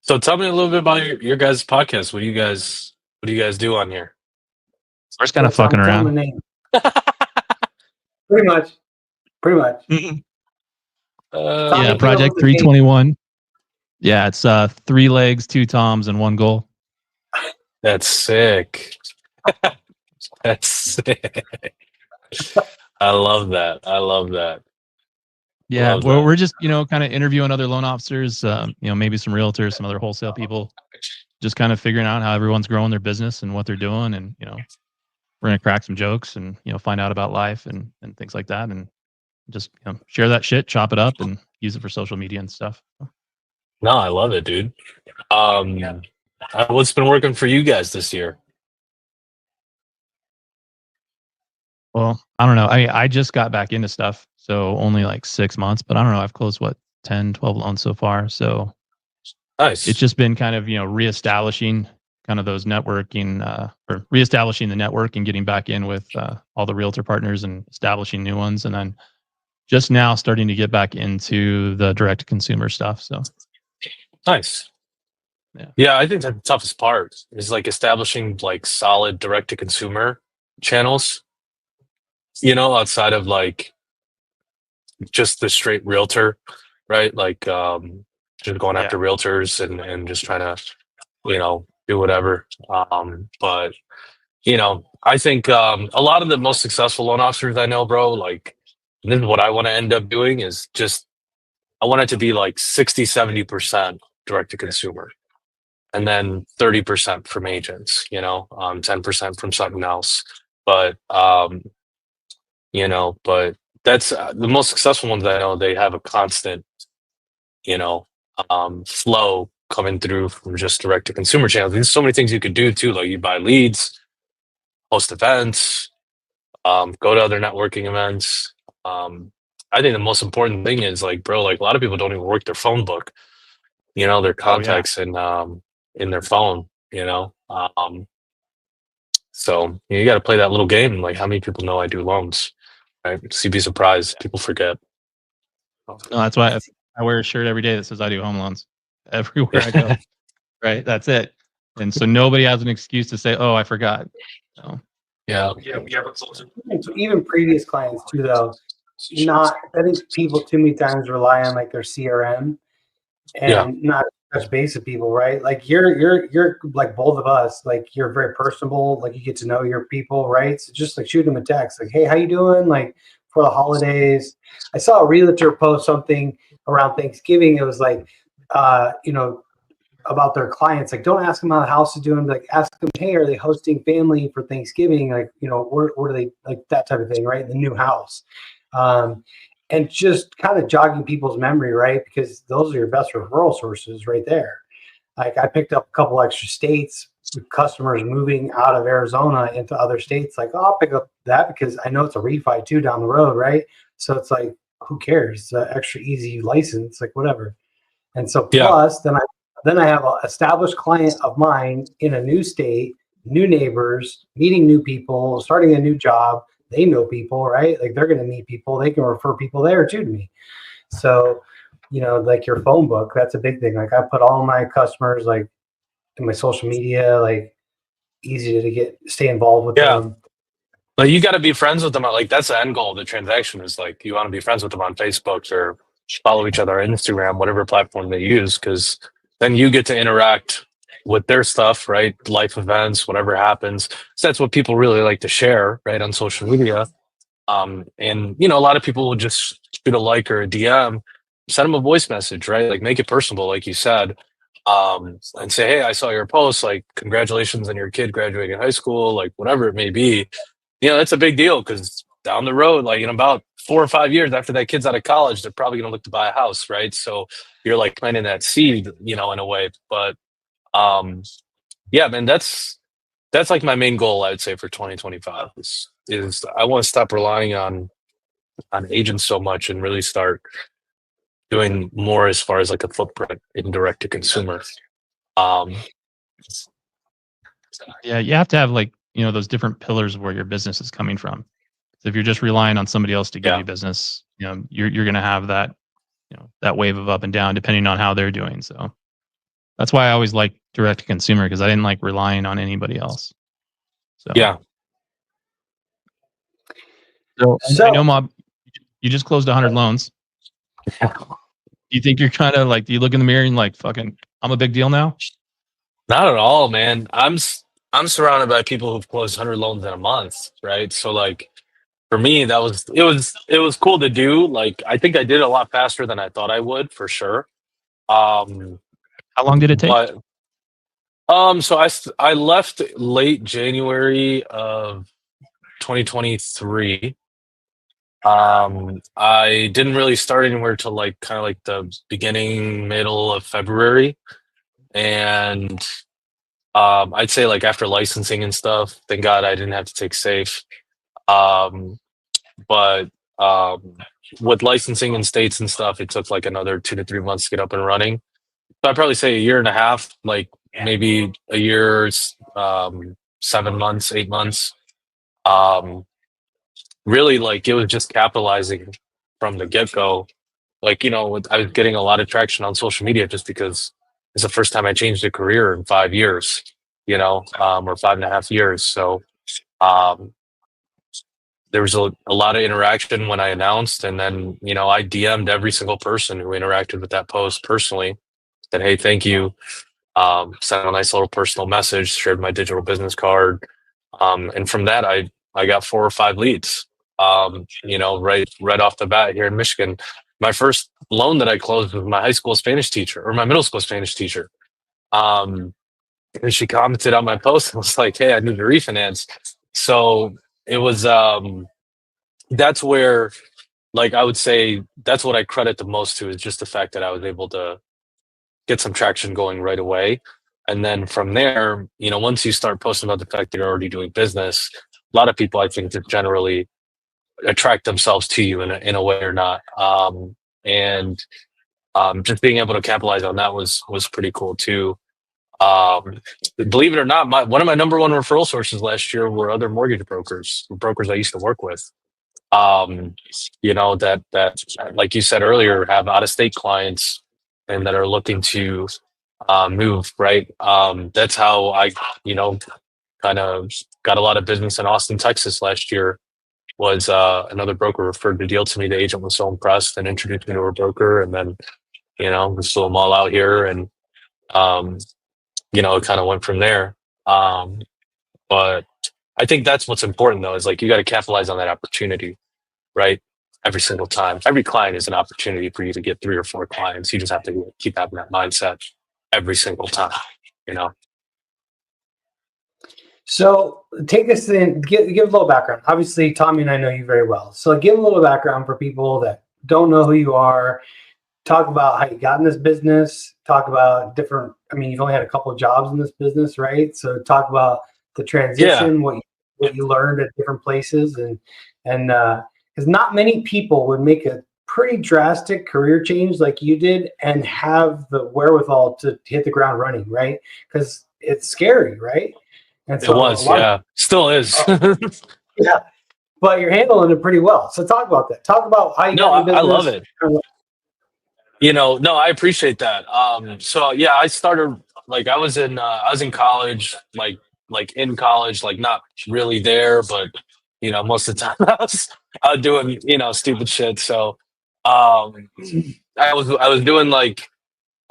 So tell me a little bit about your guys' podcast. What do you guys do on here? We're just kind of fucking around. Pretty much. Yeah, Project 321. Yeah, it's 3 legs, 2 toms, and 1 goal. That's sick. That's sick. I love that. Yeah, we're just, kind of interviewing other loan officers, maybe some realtors, some other wholesale people, just kind of figuring out how everyone's growing their business and what they're doing. And, we're going to crack some jokes and, find out about life and things like that. And just, share that shit, chop it up and use it for social media and stuff. No, I love it, dude. What's been working for you guys this year? Well, I don't know. I just got back into stuff, so only like 6 months, but I don't know. I've closed 10, 12 loans so far. So Nice. it's just been kind of, reestablishing kind of those networking, or reestablishing the network and getting back in with all the realtor partners and establishing new ones. And then just now starting to get back into the direct to consumer stuff. So Nice. Yeah, I think that's the toughest part is like establishing like solid direct to consumer channels, outside of like just the straight realtor, right? Like just going after realtors and just trying to, do whatever. But I think a lot of the most successful loan officers I know, bro, like this is what I want to end up doing is just I want it to be like 60-70% direct to consumer. And then 30% from agents, 10% from something else. But but that's the most successful ones I know. They have a constant, flow coming through from just direct to consumer channels. There's so many things you could do too. Like you buy leads, host events, go to other networking events. I think the most important thing is like, bro, like a lot of people don't even work their phone book, their contacts in their phone, so you got to play that little game. Like how many people know I do loans, right? So you'd be surprised. People forget. No, that's why I wear a shirt every day that says I do home loans everywhere I go. Right. That's it. And so nobody has an excuse to say, oh, I forgot. So, yeah. Even previous clients too, though. I think people too many times rely on like their CRM and not touch base with people, right? Like you're like both of us, like you're very personable, like you get to know your people, right? So just like shoot them a text, like, hey, how you doing? Like for the holidays. I saw a realtor post something around Thanksgiving. It was like, about their clients, like don't ask them how the house is doing, like ask them, hey, are they hosting family for Thanksgiving? Like, where are they, like that type of thing, right? The new house. And just kind of jogging people's memory, right? Because those are your best referral sources right there. Like I picked up a couple extra states with customers moving out of Arizona into other states. Like, oh, I'll pick up that because I know it's a refi too down the road, right? So it's like, who cares? It's an extra easy license, like whatever. And so plus then I have an established client of mine in a new state, new neighbors, meeting new people, starting a new job. They know people, right? Like they're going to meet people. They can refer people there too to me. So, like your phone book, that's a big thing. Like I put all my customers like in my social media, like easy to stay involved with them. Like you got to be friends with them. Like that's the end goal of the transaction is like you want to be friends with them on Facebook or follow each other on Instagram, whatever platform they use, because then you get to interact with their stuff, right? Life events, whatever happens. So that's what people really like to share, right, on social media. And a lot of people will just shoot a like or a DM, send them a voice message, right? Like make it personable, like you said, and say, hey, I saw your post, like congratulations on your kid graduating high school, like whatever it may be. That's a big deal because down the road, like in about 4 or 5 years after that kid's out of college, they're probably going to look to buy a house, right? So you're like planting that seed, in a way. But man, that's like my main goal, I would say, for 2025 is I want to stop relying on agents so much and really start doing more as far as like a footprint in direct to consumer. Yeah, you have to have like, those different pillars of where your business is coming from. So if you're just relying on somebody else to give you business, you're going to have that, that wave of up and down depending on how they're doing. So That's why I always like direct to consumer, because I didn't like relying on anybody else. So Yeah. So I know, Mahb, you just closed 100 loans. Do you think you're kind of like, do you look in the mirror and like, fucking, I'm a big deal now? Not at all, man. I'm surrounded by people who've closed 100 loans in a month, right? So like for me, it was cool to do. Like I think I did it a lot faster than I thought I would, for sure. How long did it take? But so I left late January of 2023. I didn't really start anywhere till like kind of like the beginning, middle of February, and I'd say like after licensing and stuff, thank God I didn't have to take safe. Um, but with licensing in states and stuff, it took like another 2 to 3 months to get up and running. So I'd probably say a year and a half, like maybe a year, 7 months, 8 months. Really, like it was just capitalizing from the get go. Like, you know, I was getting a lot of traction on social media just because it's the first time I changed a career in 5 years, you know, or 5.5 years. So there was a lot of interaction when I announced, and then, you know, I DM'd every single person who interacted with that post personally, said, hey, thank you. Sent a nice little personal message, shared my digital business card. And from that, I got 4 or 5 leads, you know, right off the bat here in Michigan. My first loan that I closed was my high school Spanish teacher, or my middle school Spanish teacher. And she commented on my post and was like, hey, I need to refinance. So it was, that's where, like, I would say that's what I credit the most to, is just the fact that I was able to get some traction going right away. And then from there, you know, once you start posting about the fact that you're already doing business, a lot of people, I think, just generally attract themselves to you in a way or not. And just being able to capitalize on that was pretty cool too. Believe it or not, one of my number one referral sources last year were other mortgage brokers I used to work with. You know, that like you said earlier, have out of state clients and that are looking to move, right? That's how I, you know, kind of got a lot of business in Austin, Texas last year. Was another broker referred the deal to me. The agent was so impressed and introduced me to a broker, and then, you know, we saw them all out here, and you know, it kind of went from there. But I think that's what's important, though, is like you got to capitalize on that opportunity, right? Every single time. Every client is an opportunity for you to get 3 or 4 clients. You just have to keep having that mindset every single time, you know? So take us in, give a little background. Obviously, Tommy and I know you very well. So give a little background for people that don't know who you are. Talk about how you got in this business. Talk about different, I mean, you've only had a couple of jobs in this business, right? So talk about the transition, what you learned at different places, and because not many people would make a pretty drastic career change like you did and have the wherewithal to hit the ground running, right? Because it's scary, right? And so it was, yeah, still is. Yeah, but you're handling it pretty well. So talk about that. Talk about how you got in business. I love it. You know, no, I appreciate that. So yeah, I started, like, I was in college, like in college, like not really there, but you know, most of the time I was doing, you know, stupid shit. So I was doing like,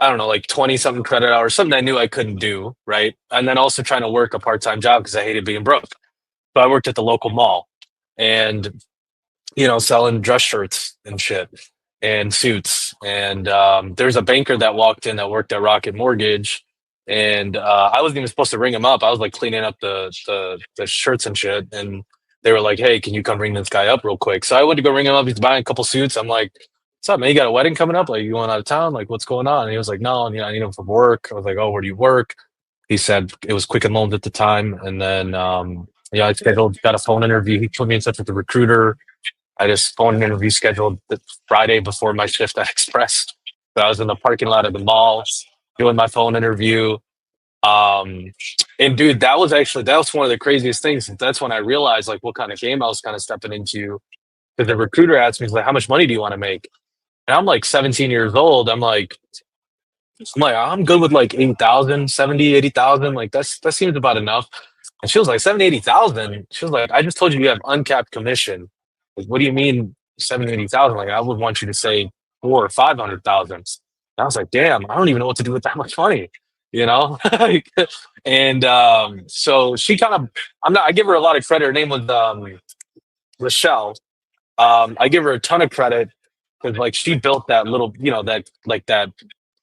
I don't know, like 20 something credit hours, something I knew I couldn't do, right? And then also trying to work a part-time job because I hated being broke. So I worked at the local mall and, you know, selling dress shirts and shit and suits. And there's a banker that walked in that worked at Rocket Mortgage. And I wasn't even supposed to ring him up. I was like cleaning up the shirts and shit. And they were like, hey, can you come ring this guy up real quick? So I went to go ring him up. He's buying a couple suits. I'm like, what's up, man? You got a wedding coming up? Like, you going out of town? Like, what's going on? And he was like, no, you know, I need him for work. I was like, oh, where do you work? He said it was Quicken Loans at the time. And then, yeah, I got a phone interview. He put me in touch with the recruiter. I just phone interview scheduled the Friday before my shift at Express. So I was in the parking lot of the mall doing my phone interview. And dude, that was one of the craziest things. That's when I realized like what kind of game I was kind of stepping into. Because the recruiter asked me, he's like, how much money do you want to make? And I'm like 17 years old. I'm like, I'm like, I'm good with like 80,000, 70, 80,000. Like that seems about enough. And she was like, 70, 80,000. She was like, I just told you you have uncapped commission. Like, what do you mean 70, 80,000? Like, I would want you to say 4 or 500,000. And I was like, damn, I don't even know what to do with that much money, you know? And so she kind of, I give her a lot of credit. Her name was Rochelle. I give her a ton of credit because like she built that little, you know, that like that,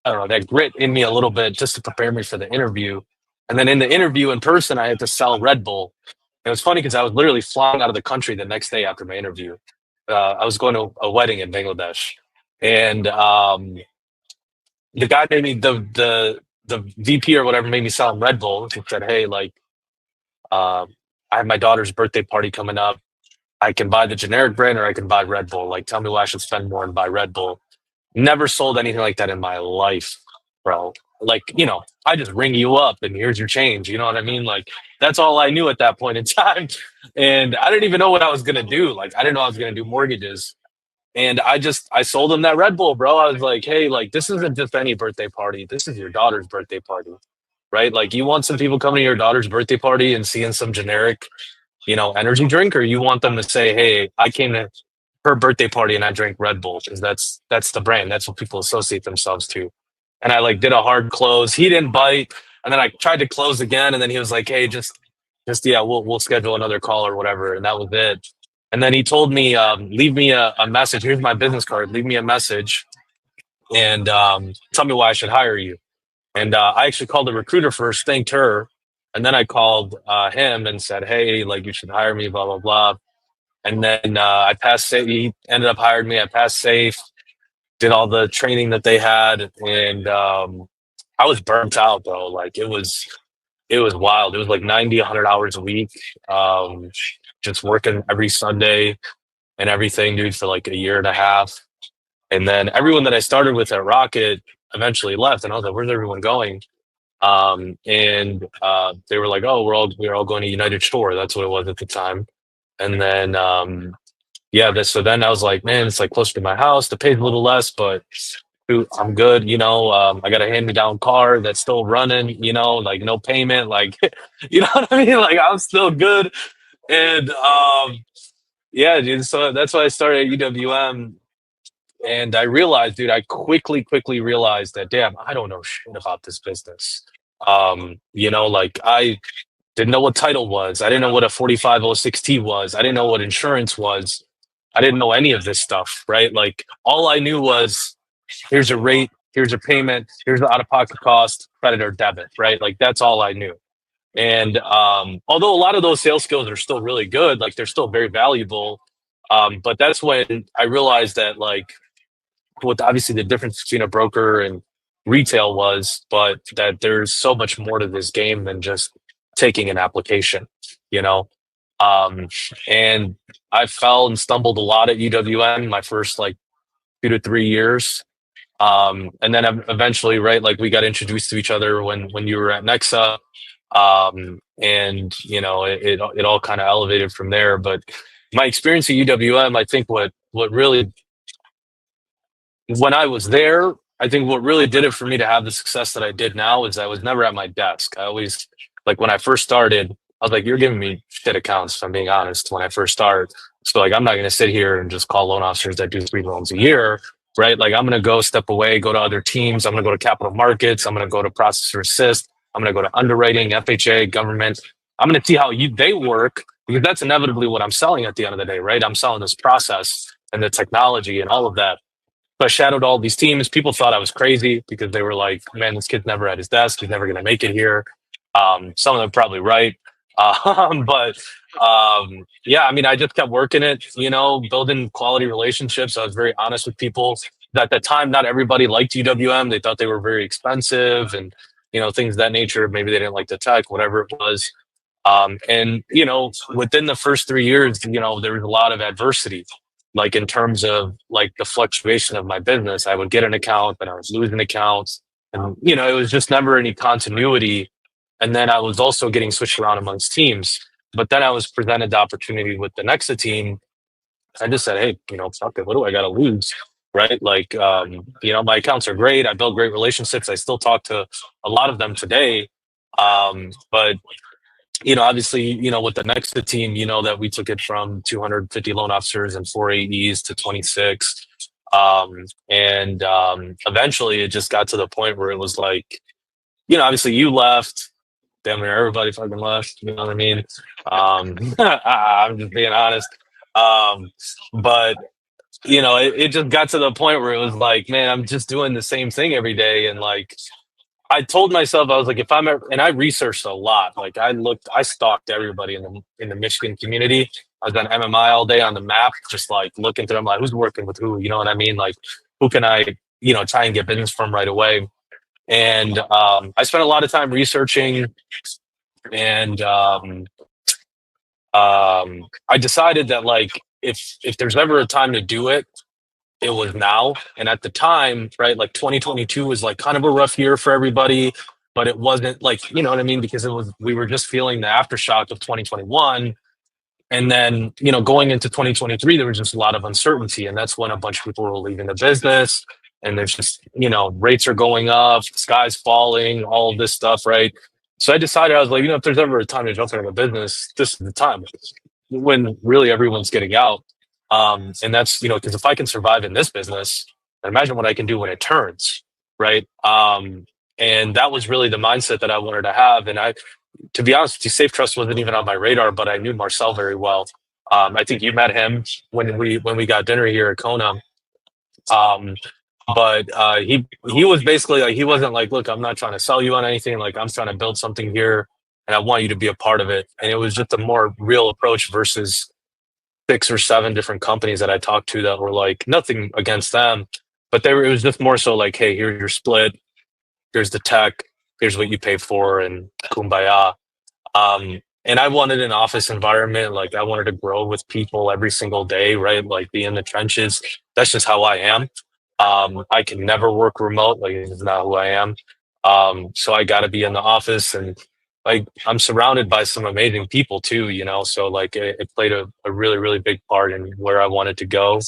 I don't know, that grit in me a little bit just to prepare me for the interview. And then in the interview in person, I had to sell Red Bull. It was funny because I was literally flying out of the country the next day after my interview. I was going to a wedding in Bangladesh, and the guy made me the VP or whatever made me sell him Red Bull. He said, "Hey, like, I have my daughter's birthday party coming up. I can buy the generic brand or I can buy Red Bull. Like, tell me why I should spend more and buy Red Bull." Never sold anything like that in my life, bro. Like, you know, I just ring you up and here's your change. You know what I mean? Like, that's all I knew at that point in time. And I didn't even know what I was going to do. Like, I didn't know I was going to do mortgages. And I sold him that Red Bull, bro. I was like, hey, like, this isn't just any birthday party. This is your daughter's birthday party, right? Like, you want some people coming to your daughter's birthday party and seeing some generic, you know, energy drink, or you want them to say, hey, I came to her birthday party and I drank Red Bull because that's the brand. That's what people associate themselves to. And I like did a hard close. He didn't bite, and then I tried to close again, and then he was like, "Hey, just yeah, we'll schedule another call or whatever," and that was it. And then he told me, "Leave me a message. Here's my business card. Leave me a message and tell me why I should hire you." And I actually called the recruiter first, thanked her, and then I called him and said, "Hey, like you should hire me, blah blah blah." And then I passed safe. He ended up hiring me. I passed safe, did all the training that they had, and I was burnt out, bro. Like it was wild. It was like 90, 100 hours a week, just working every Sunday and everything, dude, for like a year and a half. And then everyone that I started with at Rocket eventually left, and I was like, "Where's everyone going?" And they were like, "Oh, we're all going to United Shore." That's what it was at the time. And then yeah, so then I was like, man, it's like closer to my house. The pay's a little less, but dude, I'm good. You know, I got a hand-me-down car that's still running. You know, like no payment. Like, you know what I mean? Like I'm still good. And yeah, dude. So that's why I started at UWM. And I realized, dude, I quickly realized that, damn, I don't know shit about this business. You know, like I didn't know what title was. I didn't know what a 4506T was. I didn't know what insurance was. I didn't know any of this stuff, right? Like all I knew was here's a rate, here's a payment, here's the out-of-pocket cost, credit or debit, right? Like that's all I knew. And although a lot of those sales skills are still really good, like they're still very valuable. But that's when I realized that like what obviously the difference between a broker and retail was, but that there's so much more to this game than just taking an application, you know? Um, and I fell and stumbled a lot at UWM my first like 2 to 3 years. And then eventually, right, like we got introduced to each other when you were at Nexa. And you know, it all kind of elevated from there. But my experience at UWM, I think what really when I was there, I think what really did it for me to have the success that I did now is I was never at my desk. I always, like when I first started, I was like, you're giving me shit accounts, if I'm being honest, when I first started. So like, I'm not going to sit here and just call loan officers that do 3 loans a year, right? Like I'm going to go step away, go to other teams. I'm going to go to capital markets. I'm going to go to processor assist. I'm going to go to underwriting, FHA, government. I'm going to see how they work because that's inevitably what I'm selling at the end of the day, right? I'm selling this process and the technology and all of that. So I shadowed all these teams. People thought I was crazy because they were like, man, this kid's never at his desk. He's never going to make it here. Some of them probably right. But yeah, I mean, I just kept working it, you know, building quality relationships. I was very honest with people. At the time, not everybody liked UWM. They thought they were very expensive and, you know, things of that nature. Maybe they didn't like the tech, whatever it was. And, you know, within the first 3 years, you know, there was a lot of adversity. Like in terms of like the fluctuation of my business, I would get an account, but I was losing accounts, and you know it was just never any continuity. And then I was also getting switched around amongst teams. But then I was presented the opportunity with the Nexa team. I just said, hey, you know, fuck it, what do I got to lose? right? Like, my accounts are great. I build great relationships. I still talk to a lot of them today. But obviously, with the next team, that we took it from 250 loan officers and 4 AEs to 26. And eventually it just got to the point where it was like, obviously you left. Damn near everybody fucking left. You know what I mean? I'm just being honest. But it just got to the point where it was like, man, I'm just doing the same thing every day. And like, I told myself, I was like, if I'm ever, and I researched a lot. Like I stalked everybody in the Michigan community. I was on MMI all day on the map, just like looking through them, like who's working with who, you know what I mean? Like who can I, try and get business from right away. And I spent a lot of time researching, and I decided that like if there's ever a time to do it, it was now. And at the time, right, like 2022 was like kind of a rough year for everybody, but it wasn't like, you know what I mean? Because we were just feeling the aftershock of 2021. And then, going into 2023, there was just a lot of uncertainty. And that's when a bunch of people were leaving the business. And there's just, rates are going up, sky's falling, all of this stuff, right? So I decided, I was like, if there's ever a time to jump into the business, this is the time when really everyone's getting out. And that's, because if I can survive in this business, imagine what I can do when it turns, right? And that was really the mindset that I wanted to have. And to be honest with you, Safe Trust wasn't even on my radar, but I knew Marcel very well. I think you met him when we got dinner here at Kona. But he was basically like, he wasn't like, look, I'm not trying to sell you on anything. Like I'm trying to build something here and I want you to be a part of it. And it was just a more real approach versus 6 or 7 different companies that I talked to that were like, nothing against them, but it was just more so like, hey, here's your split. Here's the tech. Here's what you pay for, and kumbaya. And I wanted an office environment. Like I wanted to grow with people every single day, right? Like be in the trenches. That's just how I am. I can never work remote. Like it's not who I am. So I got to be in the office, and like I'm surrounded by some amazing people too, so like it played a really, really big part in where I wanted to go.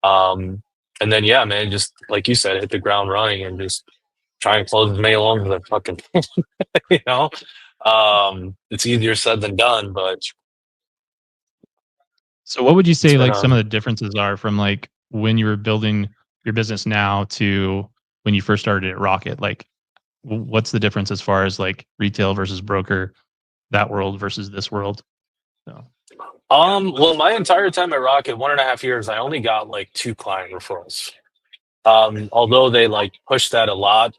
And then, yeah, man, just like you said, hit the ground running and just try and close as many loans as I fucking, it's easier said than done, but. So what would you say like some of the differences are from like when you were building your business now to when you first started at Rocket? Like what's the difference as far as like retail versus broker, that world versus this world? So. Well, my entire time at Rocket, 1.5 years, I only got like 2 client referrals. Although they like push that a lot,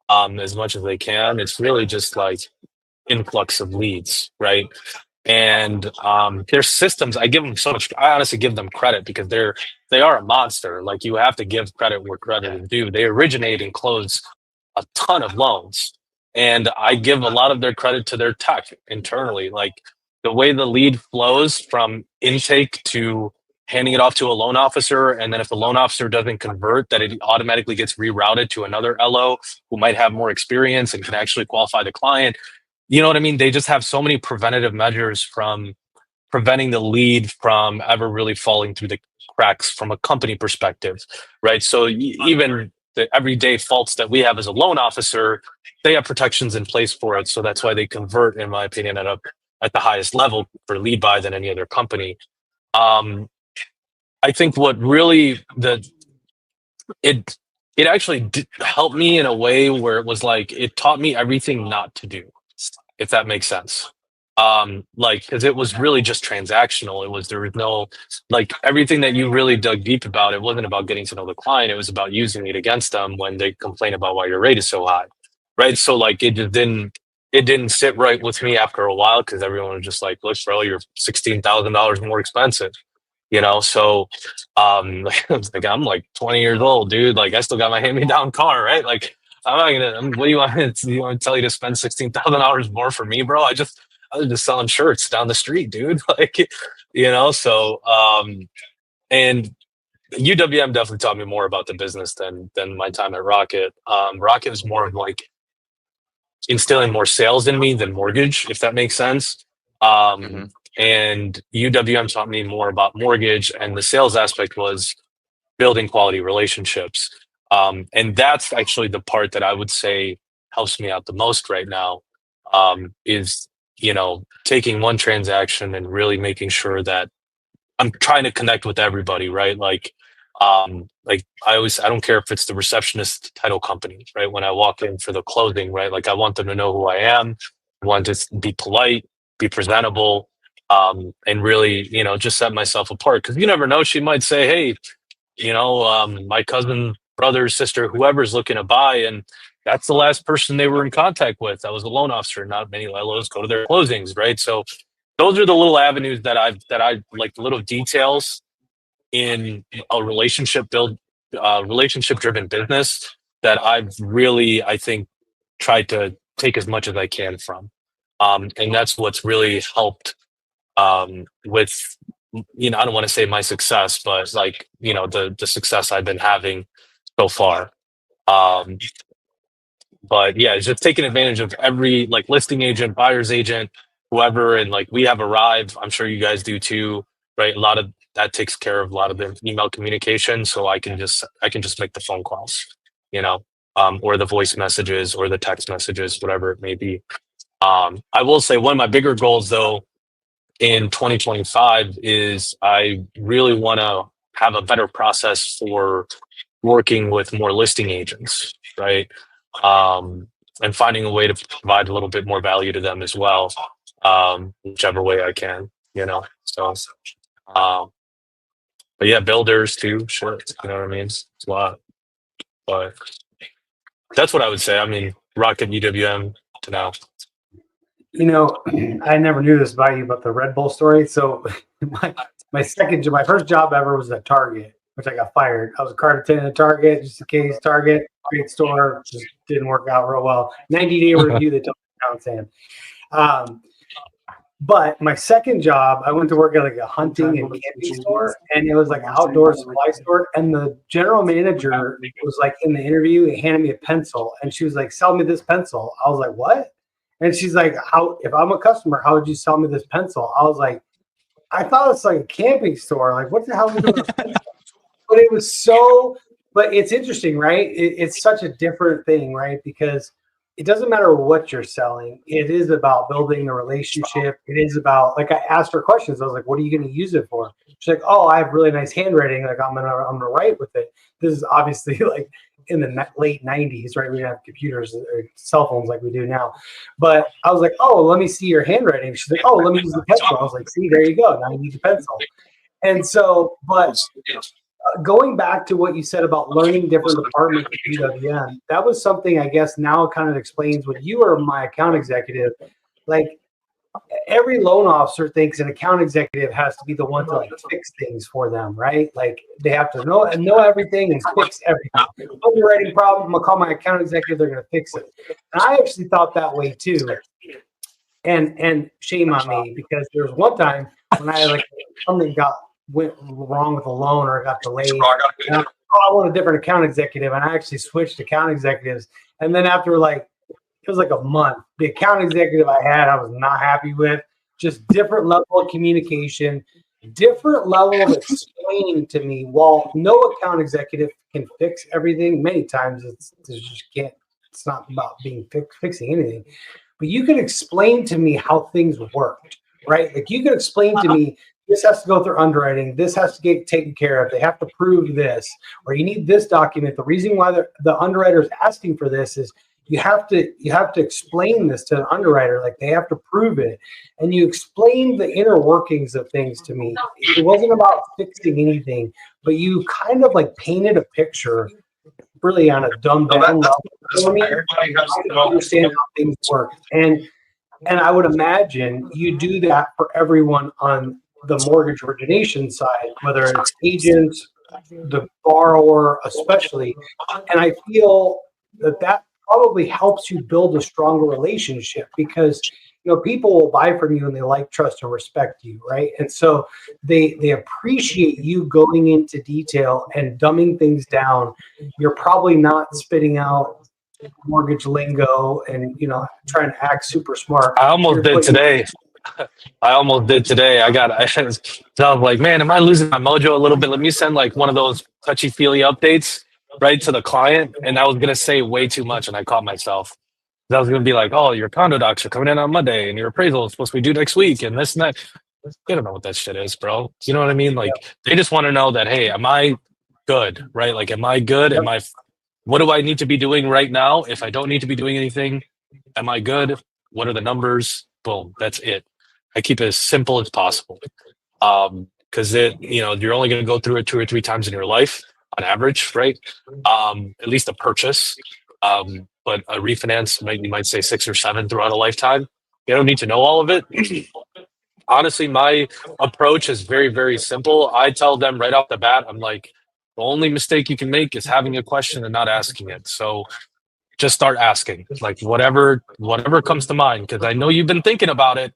as much as they can, it's really just like influx of leads, right? And their systems, I honestly give them credit because they are a monster. Like you have to give credit where credit is due. They originate and close a ton of loans. And I give a lot of their credit to their tech internally. Like the way the lead flows from intake to handing it off to a loan officer. And then if the loan officer doesn't convert, that it automatically gets rerouted to another LO who might have more experience and can actually qualify the client. You know what I mean? They just have so many preventative measures from preventing the lead from ever really falling through the cracks from a company perspective, right? So even the everyday faults that we have as a loan officer, they have protections in place for it. So that's why they convert, in my opinion, at the highest level for lead buy than any other company. I think what really it actually helped me in a way where it was like it taught me everything not to do, if that makes sense. Like because it was really just transactional. There was no like everything that you really dug deep about. It wasn't about getting to know the client. It was about using it against them when they complain about why your rate is so high, right? So like it didn't sit right with me after a while because everyone was just like, look, bro, you're $16,000 more expensive. So like I'm like 20 years old, dude. Like I still got my hand-me-down car, right? Like I'm not gonna. What do you want? You want to tell you to spend $16,000 more for me, bro? I was just selling shirts down the street, dude. Like, So and UWM definitely taught me more about the business than my time at Rocket. Rocket was more of like instilling more sales in me than mortgage, if that makes sense. And UWM taught me more about mortgage, and the sales aspect was building quality relationships. And that's actually the part that I would say helps me out the most right now, is, taking one transaction and really making sure that I'm trying to connect with everybody, right? Like I don't care if it's the receptionist title company, right? When I walk in for the closing, right? Like I want them to know who I am. I want to be polite, be presentable, and really, just set myself apart. Because you never know, she might say, "Hey, my cousin, brother, sister, whoever's looking to buy," and that's the last person they were in contact with. That was a loan officer. Not many LOs go to their closings, right? So those are the little avenues that I like, the little details in a relationship driven business that I've really, I think, tried to take as much as I can from. And that's what's really helped, with, I don't want to say my success, but like, the success I've been having so far. Um, but yeah, it's just taking advantage of every, like, listing agent, buyer's agent, whoever. And like, we have Arrive. I'm sure you guys do too, right? A lot of that takes care of a lot of the email communication. So I can just make the phone calls, or the voice messages or the text messages, whatever it may be. I will say one of my bigger goals though in 2025 is I really want to have a better process for working with more listing agents, right? And finding a way to provide a little bit more value to them as well, whichever way I can, So, but yeah, builders too. Sure, you know what I mean. It's a lot, but that's what I would say. I mean, Rocket UWM to now. I never knew this about you, but the Red Bull story. So my first job ever was at Target, which I got fired. I was a cart attendant at Target, just in case. Target, great store, just didn't work out real well. 90-day review, they took me down, Sam. But my second job, I went to work at like a hunting and camping store, and it was like an outdoor supply store. And the general manager was like in the interview, he handed me a pencil, and she was like, "Sell me this pencil." I was like, "What?" And she's like, "How? If I'm a customer, how would you sell me this pencil?" I was like, "I thought it's like a camping store. Like, what the hell are we doing with a pencil?" But it was so. But it's interesting, right? It's such a different thing, right? Because it doesn't matter what you're selling. It is about building the relationship. It is about, like, I asked her questions. I was like, "What are you going to use it for?" She's like, "Oh, I have really nice handwriting. Like, I'm gonna write with it." This is obviously like in the late 90s, right? We didn't have computers or cell phones like we do now. But I was like, "Oh, let me see your handwriting." She's like, "Oh, let me use the pencil." I was like, "See, there you go. Now you use the pencil." And so, but going back to what you said about learning different departments at UWM, that was something I guess now kind of explains when you are my account executive. Like, every loan officer thinks an account executive has to be the one to like fix things for them, right? Like they have to know everything and fix everything. Underwriting problem, I'm gonna call my account executive, they're gonna fix it. And I actually thought that way too. And shame on me, because there was one time when I like something went wrong with a loan or got delayed. I want a different account executive, and I actually switched account executives. And then after it was like a month, the account executive I had, I was not happy with. Just different level of communication, different level of explaining to me. While no account executive can fix everything, many times it's not about fixing anything. But you can explain to me how things worked, right? Like you can explain to me, this has to go through underwriting. This has to get taken care of. They have to prove this, or you need this document. The reason why the underwriter is asking for this is you have to explain this to an underwriter. Like they have to prove it, and you explain the inner workings of things to me. It wasn't about fixing anything, but you kind of like painted a picture, really on a dumbed down level for me. I understand how things work, and I would imagine you do that for everyone on the mortgage origination side, whether it's agents, the borrower, especially. And I feel that probably helps you build a stronger relationship, because people will buy from you and they like, trust, and respect you, right? And so they appreciate you going into detail and dumbing things down. You're probably not spitting out mortgage lingo and trying to act super smart. I almost did today. I almost did today. So I was like, man, am I losing my mojo a little bit? Let me send like one of those touchy feely updates right to the client. And I was gonna say way too much, and I caught myself. I was gonna be like, oh, your condo docs are coming in on Monday, and your appraisal is supposed to be due next week, and this and that. They don't know what that shit is, bro. You know what I mean? Like, they just want to know that, hey, am I good? Right? Like, am I good? What do I need to be doing right now? If I don't need to be doing anything, am I good? What are the numbers? Boom, that's it. I keep it as simple as possible. Because you're only going to go through it 2 or 3 times in your life on average, right? At least a purchase. But a refinance, you might say 6 or 7 throughout a lifetime. You don't need to know all of it. Honestly, my approach is very, very simple. I tell them right off the bat, I'm like, the only mistake you can make is having a question and not asking it. So just start asking, like whatever comes to mind, because I know you've been thinking about it,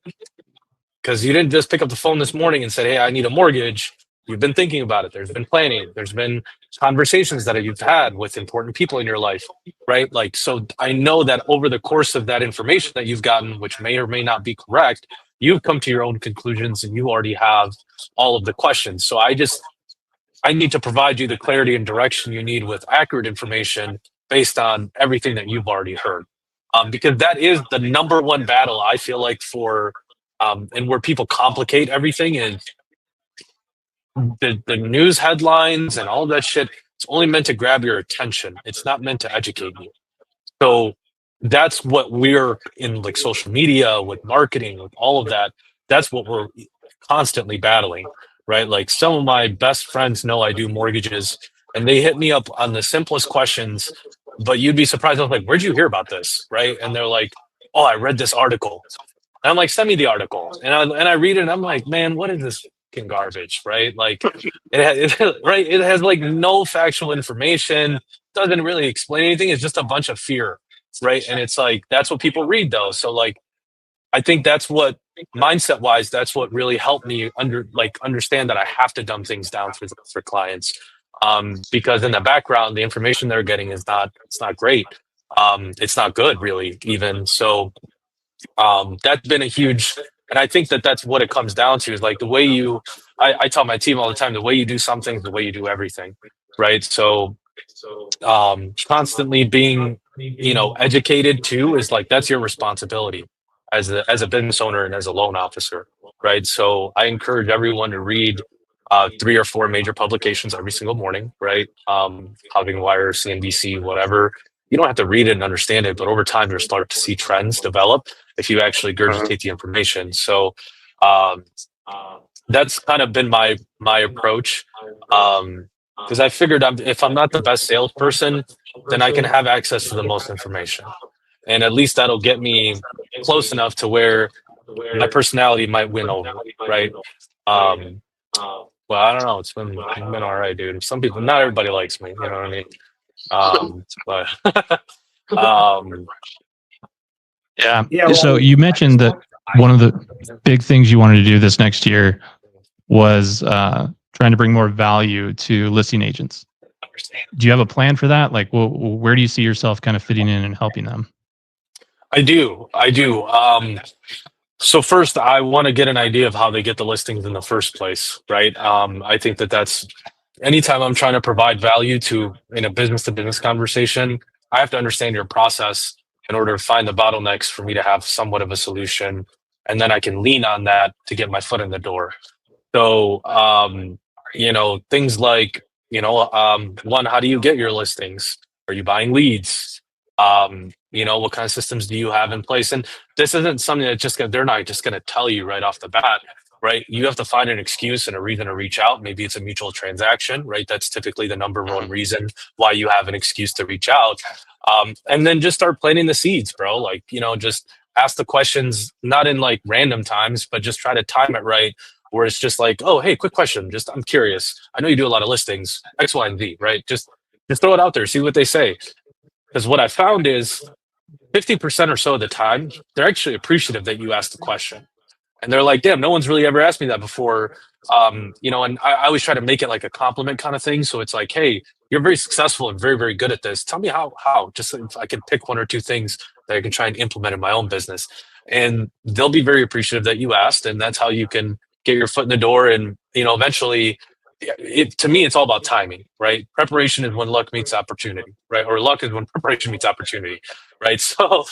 because you didn't just pick up the phone this morning and said, hey, I need a mortgage. You've been thinking about it. There's been planning. There's been conversations that you've had with important people in your life, right? Like, so I know that over the course of that information that you've gotten, which may or may not be correct, you've come to your own conclusions and you already have all of the questions. So I need to provide you the clarity and direction you need with accurate information based on everything that you've already heard. Because that is the number one battle I feel like for, and where people complicate everything is the news headlines and all of that shit. It's only meant to grab your attention. It's not meant to educate you. So that's what we're in, like social media, with marketing, with all of that. That's what we're constantly battling, right? Like some of my best friends know I do mortgages, and they hit me up on the simplest questions, but you'd be surprised. I was like, where'd you hear about this? Right. And they're like, oh, I read this article. And I'm like, send me the article. And I read it and I'm like, man, what is this fucking garbage? Right. Like it has like no factual information, doesn't really explain anything. It's just a bunch of fear. Right. And it's like, that's what people read though. So like, I think that's what mindset wise, that's what really helped me understand that I have to dumb things down for clients. Because in the background, the information they're getting it's not great. It's not good really even. So that's been a huge, and I think that's what it comes down to, is like the way I tell my team all the time, the way you do something is the way you do everything. Right. So constantly being, educated too is like, that's your responsibility as a business owner and as a loan officer. Right. So I encourage everyone to read 3 or 4 major publications every single morning, right? Housing Wire, CNBC, whatever. You don't have to read it and understand it, but over time you'll start to see trends develop if you actually regurgitate the information. So that's kind of been my approach. Because I figured if I'm not the best salesperson, then I can have access to the most information. And at least that'll get me close enough to where my personality might win over, right? Well, I don't know. It's been all right, dude. Some people, not everybody likes me. You know what I mean? Yeah. So you mentioned that one of the big things you wanted to do this next year was trying to bring more value to listing agents. Do you have a plan for that? Like, where do you see yourself kind of fitting in and helping them? I do. So first, I want to get an idea of how they get the listings in the first place, right? I think that's anytime I'm trying to provide value in a business-to-business conversation, I have to understand your process in order to find the bottlenecks for me to have somewhat of a solution, and then I can lean on that to get my foot in the door. So, things like, one, how do you get your listings? Are you buying leads? What kind of systems do you have in place? And this isn't something that they're not just going to tell you right off the bat, right? You have to find an excuse and a reason to reach out. Maybe it's a mutual transaction, right? That's typically the number one reason why you have an excuse to reach out. And then just start planting the seeds, bro. Like, just ask the questions, not in like random times, but just try to time it right, where it's just like, oh, hey, quick question. I'm curious. I know you do a lot of listings, X, Y, and Z, right? Just throw it out there, see what they say. Because what I found is 50% or so of the time, they're actually appreciative that you asked the question. And they're like, damn, no one's really ever asked me that before. And I always try to make it like a compliment kind of thing. So it's like, hey, you're very successful and very, very good at this. Tell me how, just if I can pick 1 or 2 things that I can try and implement in my own business. and they'll be very appreciative that you asked, and that's how you can get your foot in the door. And eventually, to me, it's all about timing, right? Preparation is when luck meets opportunity, right? Or luck is when preparation meets opportunity, right? So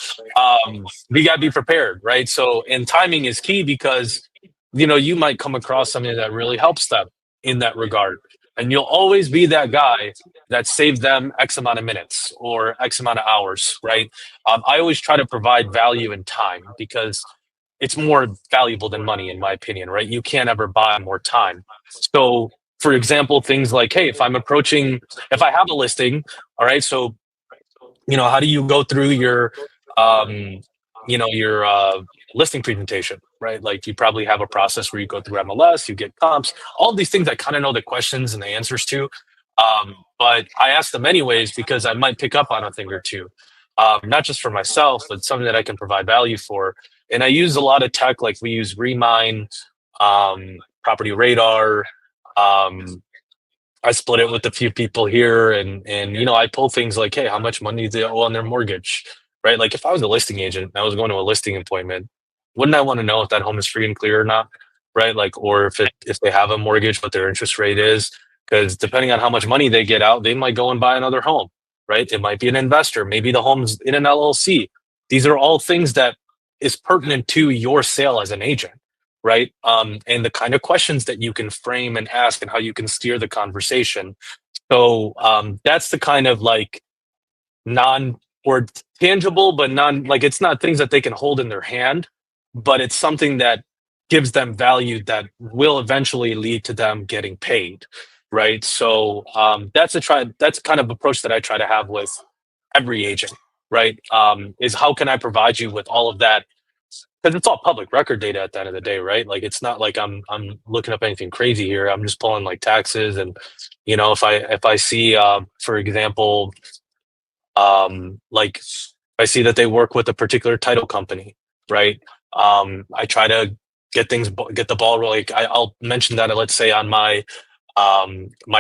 we got to be prepared, right? So, and timing is key because you might come across something that really helps them in that regard, and you'll always be that guy that saved them X amount of minutes or X amount of hours, right? I always try to provide value in time because it's more valuable than money, in my opinion, right? You can't ever buy more time. So, for example, things like, hey, if I have a listing, all right, so, how do you go through um, your listing presentation, right? Like you probably have a process where you go through MLS, you get comps, all these things I kind of know the questions and the answers to. But I ask them anyways because I might pick up on a thing or two, not just for myself, but something that I can provide value for. And I use a lot of tech, like we use Remine, Property Radar. I split it with a few people here, and I pull things like, hey, how much money do they owe on their mortgage, right? Like if I was a listing agent and I was going to a listing appointment, wouldn't I want to know if that home is free and clear or not, right? Like, or if they have a mortgage, what their interest rate is, because depending on how much money they get out, they might go and buy another home, right? It might be an investor, maybe the home's in an LLC. These are all things that is pertinent to your sale as an agent, right? And the kind of questions that you can frame and ask and how you can steer the conversation. So that's the kind of like non or tangible, but like it's not things that they can hold in their hand, but it's something that gives them value that will eventually lead to them getting paid, right? So that's kind of approach that I try to have with every agent, right? Is how can I provide you with all of that, because it's all public record data at the end of the day, right? Like it's not like I'm looking up anything crazy here. I'm just pulling like taxes, and if I see for example, like I see that they work with a particular title company, right? I try to get the ball rolling. Like I'll mention that, let's say on my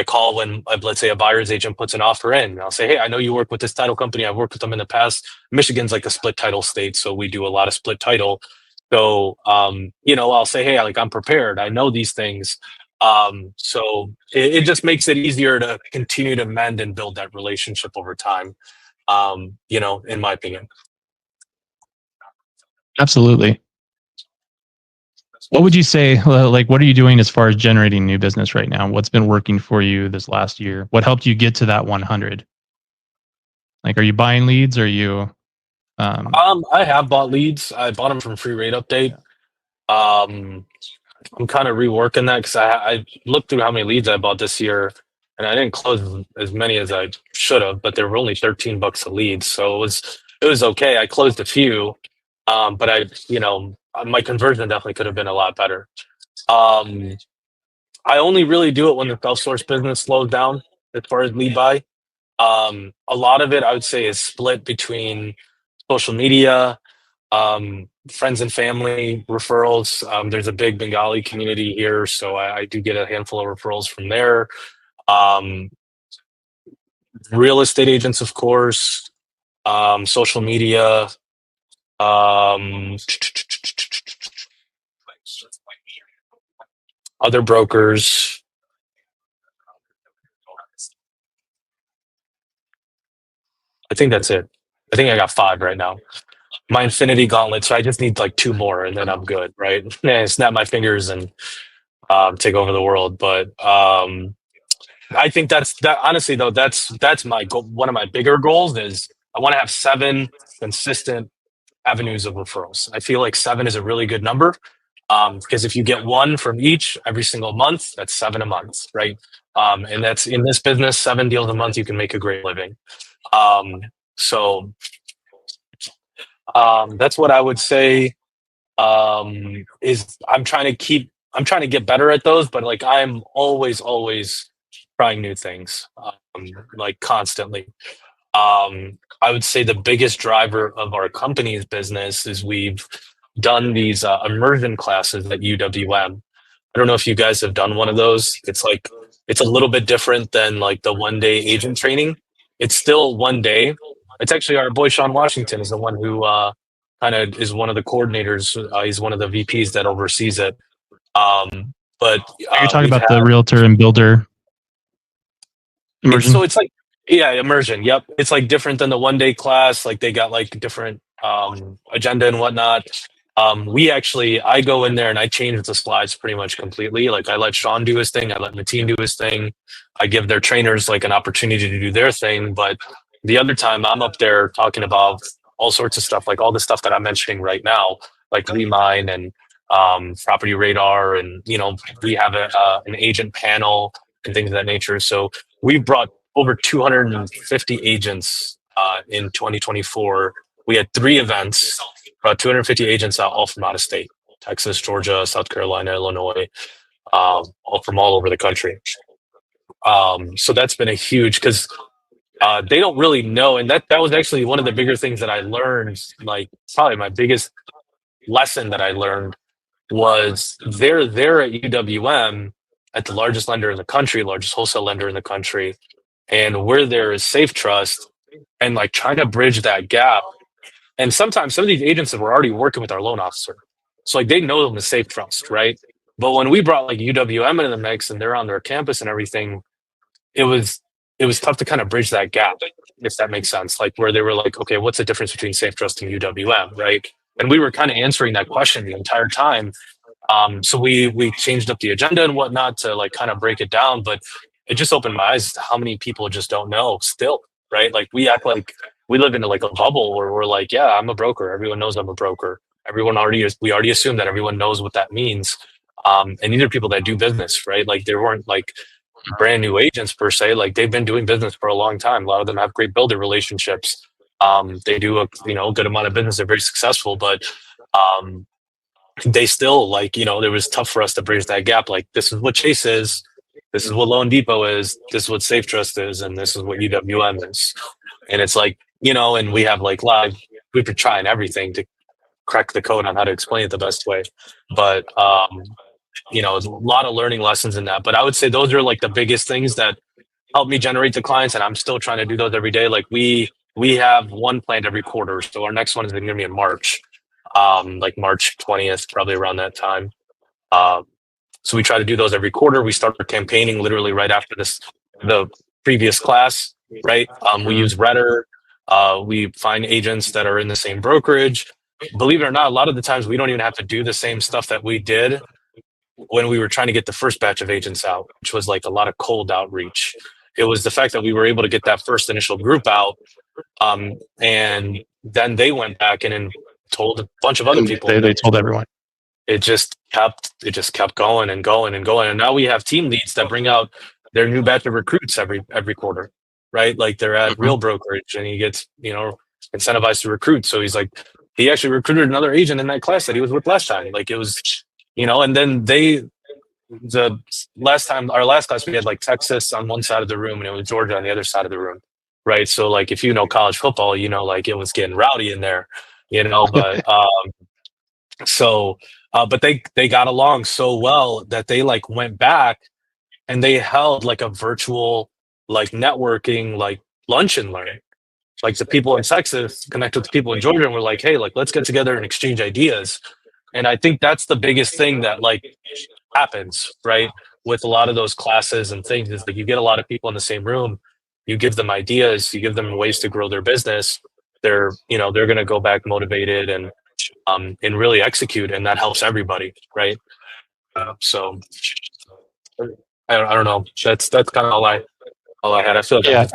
call when let's say a buyer's agent puts an offer in, and I'll say, hey, I know you work with this title company. I've worked with them in the past. Michigan's like a split title state, so we do a lot of split title. So I'll say, hey, like I'm prepared. I know these things. So it just makes it easier to continue to mend and build that relationship over time. In my opinion. Absolutely. What would you say, like, what are you doing as far as generating new business right now? What's been working for you this last year? What helped you get to that 100? Like, are you buying leads? Or are you? I have bought leads. I bought them from Free Rate Update. I'm kind of reworking that because I looked through how many leads I bought this year, and I didn't close as many as I should have, but they were only $13 a lead, so it was okay. I closed a few, but my conversion definitely could have been a lot better. I only really do it when the self-source business slows down as far as lead buy. A lot of it I would say is split between social media, friends and family, referrals. There's a big Bengali community here, so I do get a handful of referrals from there. Real estate agents, of course, social media, other brokers. I think that's it. I think I got 5 right now. My infinity gauntlet, so I just need like 2 more and then I'm good, right? Snap my fingers and take over the world. But I think that honestly though, that's my goal. One of my bigger goals is I want to have 7 consistent avenues of referrals. I feel like 7 is a really good number, because if you get 1 from each every single month, that's 7 a month, right? And that's in this business, 7 deals a month, you can make a great living. So that's what I would say. Is I'm trying to get better at those, but like I'm always trying new things, like constantly. I would say the biggest driver of our company's business is we've done these immersion classes at UWM. I don't know if you guys have done one of those. It's a little bit different than like the 1-day agent training. It's still 1 day. It's actually our boy Sean Washington is the one who kind of is one of the coordinators. He's one of the VPs that oversees it. But you're talking about the realtor and builder immersion. So it's like, yeah, immersion. Yep, it's like different than the 1-day class. Like they got like different agenda and whatnot. I go in there and I change the slides pretty much completely. Like I let Sean do his thing, I let Mateen do his thing. I give their trainers like an opportunity to do their thing. But the other time I'm up there talking about all sorts of stuff, like all the stuff that I'm mentioning right now, like Remine and Property Radar, and we have an agent panel and things of that nature. So we brought over 250 agents in 2024. We had 3 events, about 250 agents out, all from out of state: Texas, Georgia, South Carolina, Illinois, all from all over the country. So that's been a huge, because they don't really know. And that was actually one of the bigger things that I learned. Like probably my biggest lesson that I learned was they're there at UWM, at the largest lender in the country, largest wholesale lender in the country. And we're there as Safe Trust, and like trying to bridge that gap. And sometimes some of these agents that were already working with our loan officer, so like they know them as Safe Trust, right? But when we brought like UWM into the mix and they're on their campus and everything, it was tough to kind of bridge that gap, if that makes sense. Like where they were like, okay, what's the difference between Safe Trust and UWM, right? And we were kind of answering that question the entire time. So we changed up the agenda and whatnot to like kind of break it down, but it just opened my eyes to how many people just don't know still, right? Like we act like we live in like a bubble where we're like, yeah, I'm a broker. Everyone knows I'm a broker. We already assume that everyone knows what that means. And these are people that do business, right? Like they weren't like brand new agents per se. Like they've been doing business for a long time. A lot of them have great builder relationships. They do a good amount of business. They're very successful, but they still like, it was tough for us to bridge that gap. Like this is what Chase is, this is what Loan Depot is, this is what Safe Trust is, and this is what UWM is. And it's like, and we have like we've been trying everything to crack the code on how to explain it the best way. But there's a lot of learning lessons in that. But I would say those are like the biggest things that help me generate the clients, and I'm still trying to do those every day. Like we have one planned every quarter, so our next one is going to be in March. Like March 20th, probably around that time. So we try to do those every quarter. We start our campaigning literally right after the previous class, right? We use Redder. We find agents that are in the same brokerage. Believe it or not, a lot of the times we don't even have to do the same stuff that we did when we were trying to get the first batch of agents out, which was like a lot of cold outreach. It was the fact that we were able to get that first initial group out, and then they went back and told a bunch of other people. They told everyone. It just kept going and going and going. And now we have team leads that bring out their new batch of recruits every quarter, right? Like they're at Real Brokerage, and he gets, incentivized to recruit. So he actually recruited another agent in that class that he was with last time. Like it was, and then our last class, we had like Texas on one side of the room and it was Georgia on the other side of the room. Right. So like, if college football, like it was getting rowdy in there, but, but they got along so well that they like went back and they held like a virtual, like networking, like lunch and learn. Like the people in Texas connected with the people in Georgia and we're like, hey, like, let's get together and exchange ideas. And I think that's the biggest thing that like happens, right? With a lot of those classes and things is that you get a lot of people in the same room, you give them ideas, you give them ways to grow their business. They're going to go back motivated and really execute, and that helps everybody, right? So I don't know. That's kind of all I had. I feel like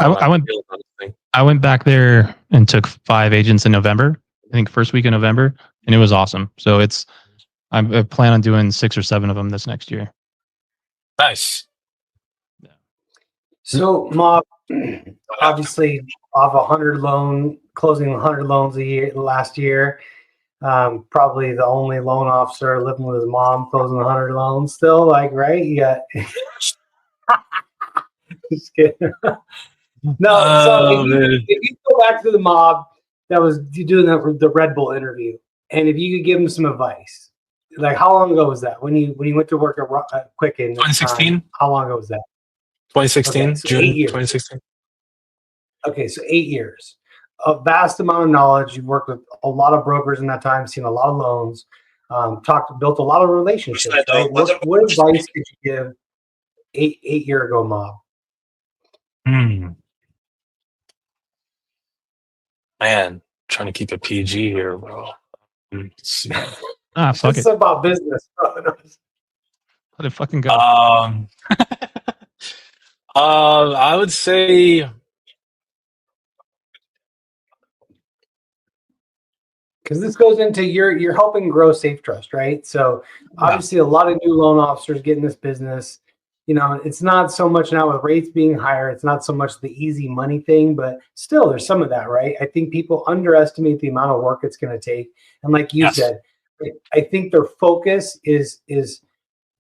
I went back there and took 5 agents in November. I think first week in November, and it was awesome. So I plan on doing 6 or 7 of them this next year. Nice. So, Mahb, obviously, off 100 closing 100 loans a year last year. Probably the only loan officer living with his mom closing 100 loans still, like, right? You got just kidding. No, so if you go back to the Mahb that was doing the Red Bull interview, and if you could give him some advice, like how long ago was that when you went to work at Quicken? 2016. How long ago was that? 2016, okay, so June 2016. Okay, so 8 years. a vast amount of knowledge. You've worked with a lot of brokers in that time, seen a lot of loans, built a lot of relationships. Right? What advice could you give eight year ago, Mahb? Man, trying to keep it PG here, bro. Fuck it's it. about business. Let it fucking go. I would say, because this goes into you're helping grow Safe Trust, right? So obviously a lot of new loan officers get in this business. You know, it's not so much now with rates being higher. It's not so much the easy money thing, but still there's some of that, right? I think people underestimate the amount of work it's going to take. And like you said, I think their focus is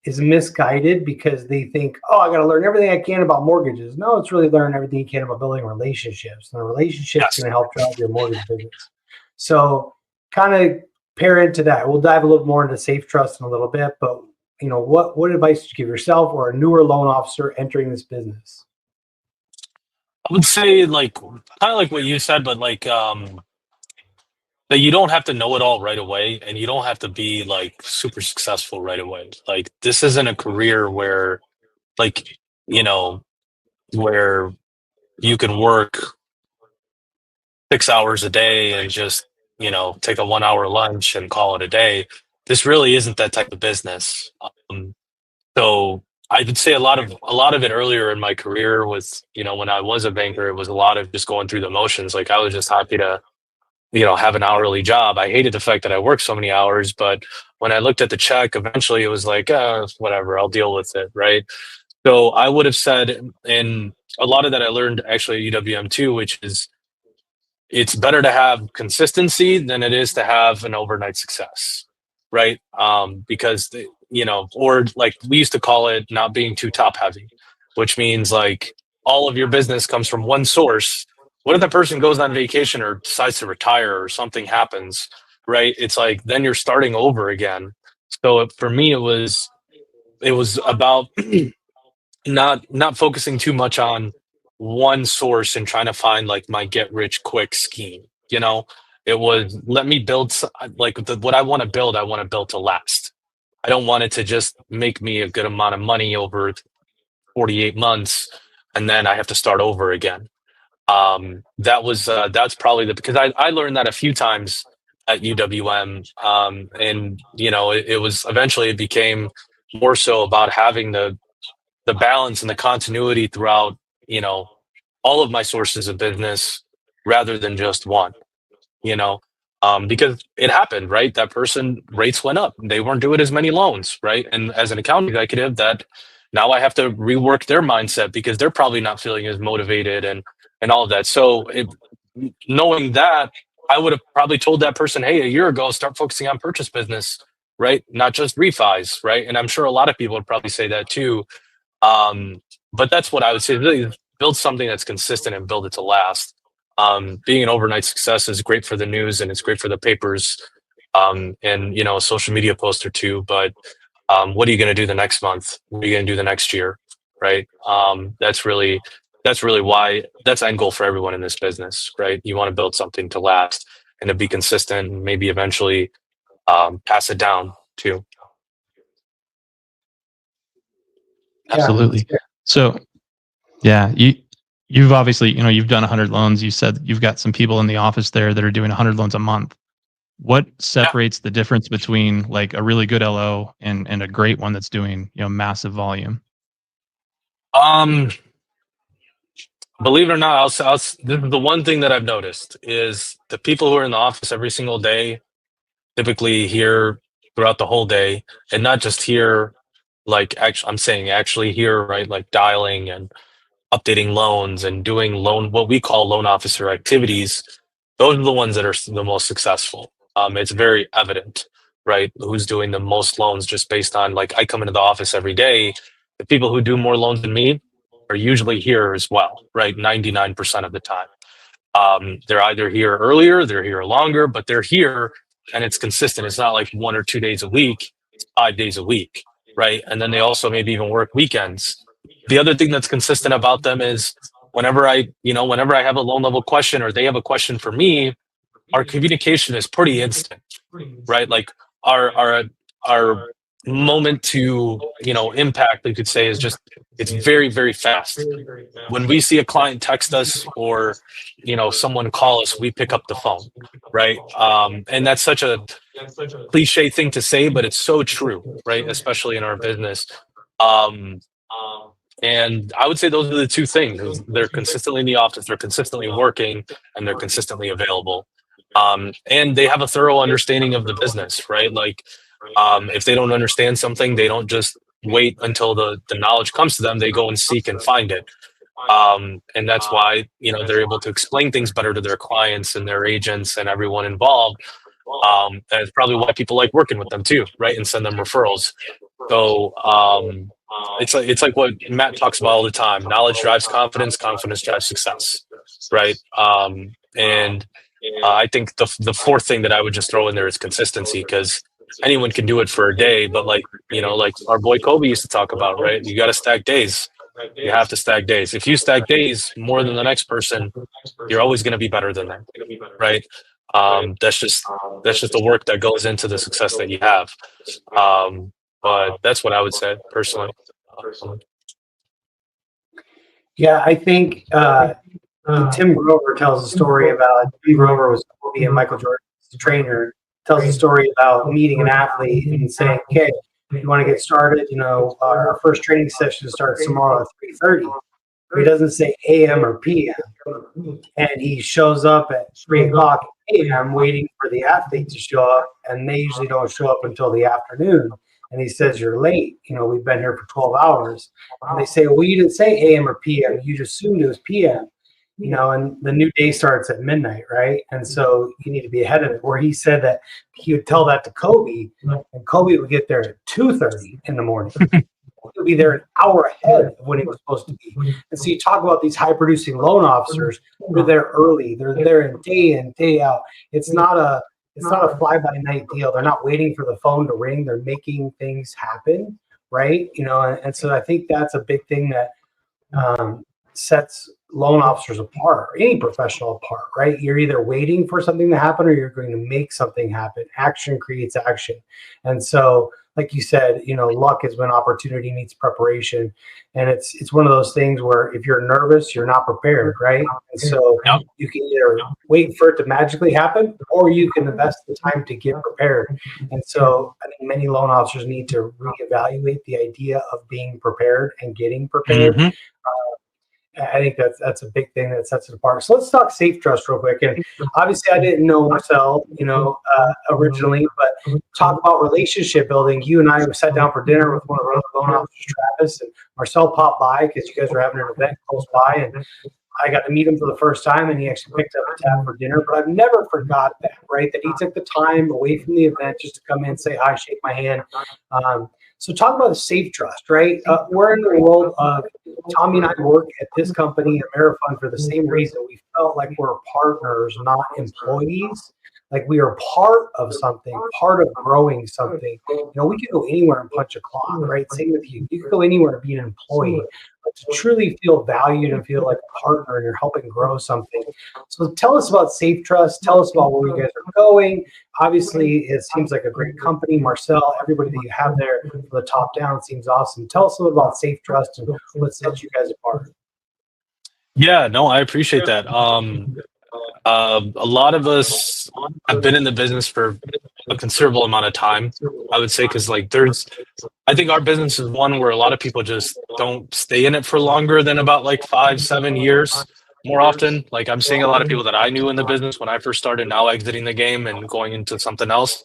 misguided because they think, oh, I got to learn everything I can about mortgages. No, it's really learn everything you can about building relationships. And the relationship's going to help drive your mortgage business. So kind of pair into that. We'll dive a little more into Safe Trust in a little bit, but you know, what advice would you give yourself or a newer loan officer entering this business? I would say like kind of like what you said, but like that you don't have to know it all right away, and you don't have to be like super successful right away. Like this isn't a career where like, you know, where you can work 6 hours a day and just, you know, take a 1 hour lunch and call it a day. This really isn't that type of business. So I would say a lot of it earlier in my career was, you know, when I was a banker, it was a lot of just going through the motions. Like I was just happy to, you know, have an hourly job. I hated the fact that I worked so many hours, but when I looked at the check, eventually it was like, whatever, I'll deal with it, right? So I would have said, and a lot of that I learned actually at UWM too, which is it's better to have consistency than it is to have an overnight success, right? Because you know, or like we used to call it not being too top heavy, which means like all of your business comes from one source. What if the person goes on vacation or decides to retire or something happens, right? It's like then you're starting over again. So for me, it was about not focusing too much on one source and trying to find like my get rich quick scheme. You know, it was let me build like what I want to build to last. I don't want it to just make me a good amount of money over 48 months and then I have to start over again. That's probably because I learned that a few times at UWM. And you know, it was eventually it became more so about having the balance and the continuity throughout, you know, all of my sources of business rather than just one, you know, because it happened, right? That person rates went up. They weren't doing as many loans, right? And as an account executive, that now I have to rework their mindset because they're probably not feeling as motivated and all of that. So knowing that, I would have probably told that person, hey, a year ago, start focusing on purchase business, right? Not just refis, right? And I'm sure a lot of people would probably say that too. But that's what I would say. Really build something that's consistent and build it to last. Being an overnight success is great for the news and it's great for the papers, and you know, a social media post or two. But what are you going to do the next month? What are you going to do the next year? Right? That's really why that's end goal for everyone in this business, right? You want to build something to last and to be consistent, and maybe eventually pass it down too. Absolutely. So, yeah, you've obviously, you know, you've done 100 loans. You said you've got some people in the office there that are doing 100 loans a month. What separates the difference between like a really good LO and a great one that's doing, you know, massive volume? Believe it or not, this is the one thing that I've noticed is the people who are in the office every single day, typically here throughout the whole day, and not just here, like I'm saying actually here, right? Like dialing and updating loans and doing what we call loan officer activities. Those are the ones that are the most successful. It's very evident, right? Who's doing the most loans just based on like I come into the office every day. The people who do more loans than me are usually here as well, right? 99% of the time. They're either here earlier, they're here longer, but they're here and it's consistent. It's not like 1 or 2 days a week, it's 5 days a week, right? And then they also maybe even work weekends. The other thing that's consistent about them is whenever I have a loan level question or they have a question for me, our communication is pretty instant, right? Like our moment to impact, you could say, is just it's very, very fast. When we see a client text us or someone call us, we pick up the phone, right? And that's such a cliche thing to say, but it's so true, right? Especially in our business. Um, and I would say those are the two things. They're consistently in the office, they're consistently working, and they're consistently available. And they have a thorough understanding of the business, right? Like, if they don't understand something, they don't just wait until the knowledge comes to them. They go and seek and find it. And that's why, they're able to explain things better to their clients and their agents and everyone involved. And it's probably why people like working with them too, right? And send them referrals. So, it's like what Matt talks about all the time. Knowledge drives confidence, confidence drives success, right? And I think the fourth thing that I would just throw in there is consistency, because anyone can do it for a day, but like our boy Kobe used to talk about, right? You got to stack days. You have to stack days. If you stack days more than the next person, you're always going to be better than them, right? That's just the work that goes into the success that you have. But that's what I would say personally. Yeah, I think Tim Grover tells a story about Tim Grover was being Michael Jordan's trainer. Tells a story about meeting an athlete and saying, "Okay, you want to get started? Our first training session starts tomorrow at 3:30." He doesn't say a.m. or p.m. And he shows up at 3:00 a.m. waiting for the athlete to show up, and they usually don't show up until the afternoon. And he says, "You're late. We've been here for 12 hours." And they say, "Well, you didn't say a.m. or p.m. You just assumed it was p.m. And the new day starts at midnight, right? And so you need to be ahead of it." Where he said that he would tell that to Kobe, and Kobe would get there at 2:30 in the morning. He'll be there an hour ahead of when he was supposed to be. And so you talk about these high-producing loan officers. They're there early. They're there in, day out. It's not a fly-by-night deal. They're not waiting for the phone to ring. They're making things happen, right? And so I think that's a big thing that sets loan officers apart, or any professional apart, right? You're either waiting for something to happen or you're going to make something happen. Action creates action. And so, like you said, luck is when opportunity meets preparation. And it's one of those things where if you're nervous, you're not prepared, right? And so you can either wait for it to magically happen, or you can invest the time to get prepared. And so I think many loan officers need to reevaluate the idea of being prepared and getting prepared. Mm-hmm. I think that's a big thing that sets it apart. So let's talk Safe Trust real quick. And obviously, I didn't know Marcel, originally, but talk about relationship building. You and I sat down for dinner with one of our other loan officers, Travis, and Marcel popped by because you guys were having an event close by, and I got to meet him for the first time, and he actually picked up a tab for dinner. But I've never forgot that, right? That he took the time away from the event just to come in, say hi, shake my hand. So talk about the Safe Trust, right? We're in the world of Tommy and I work at this company, Amerifund, for the same reason. We felt like we're partners, not employees. Like we are part of something, part of growing something. We can go anywhere and punch a clock, right? Same with you. You can go anywhere and be an employee. But to truly feel valued and feel like a partner and you're helping grow something. So tell us about Safe Trust. Tell us about where you guys are going. Obviously, it seems like a great company. Marcel, everybody that you have there from the top down seems awesome. Tell us a little about Safe Trust and what sets you guys apart. Yeah, no, I appreciate that. A lot of us have been in the business for a considerable amount of time, I would say, because I think our business is one where a lot of people just don't stay in it for longer than about 5-7 years more often. Like I'm seeing a lot of people that I knew in the business when I first started now exiting the game and going into something else.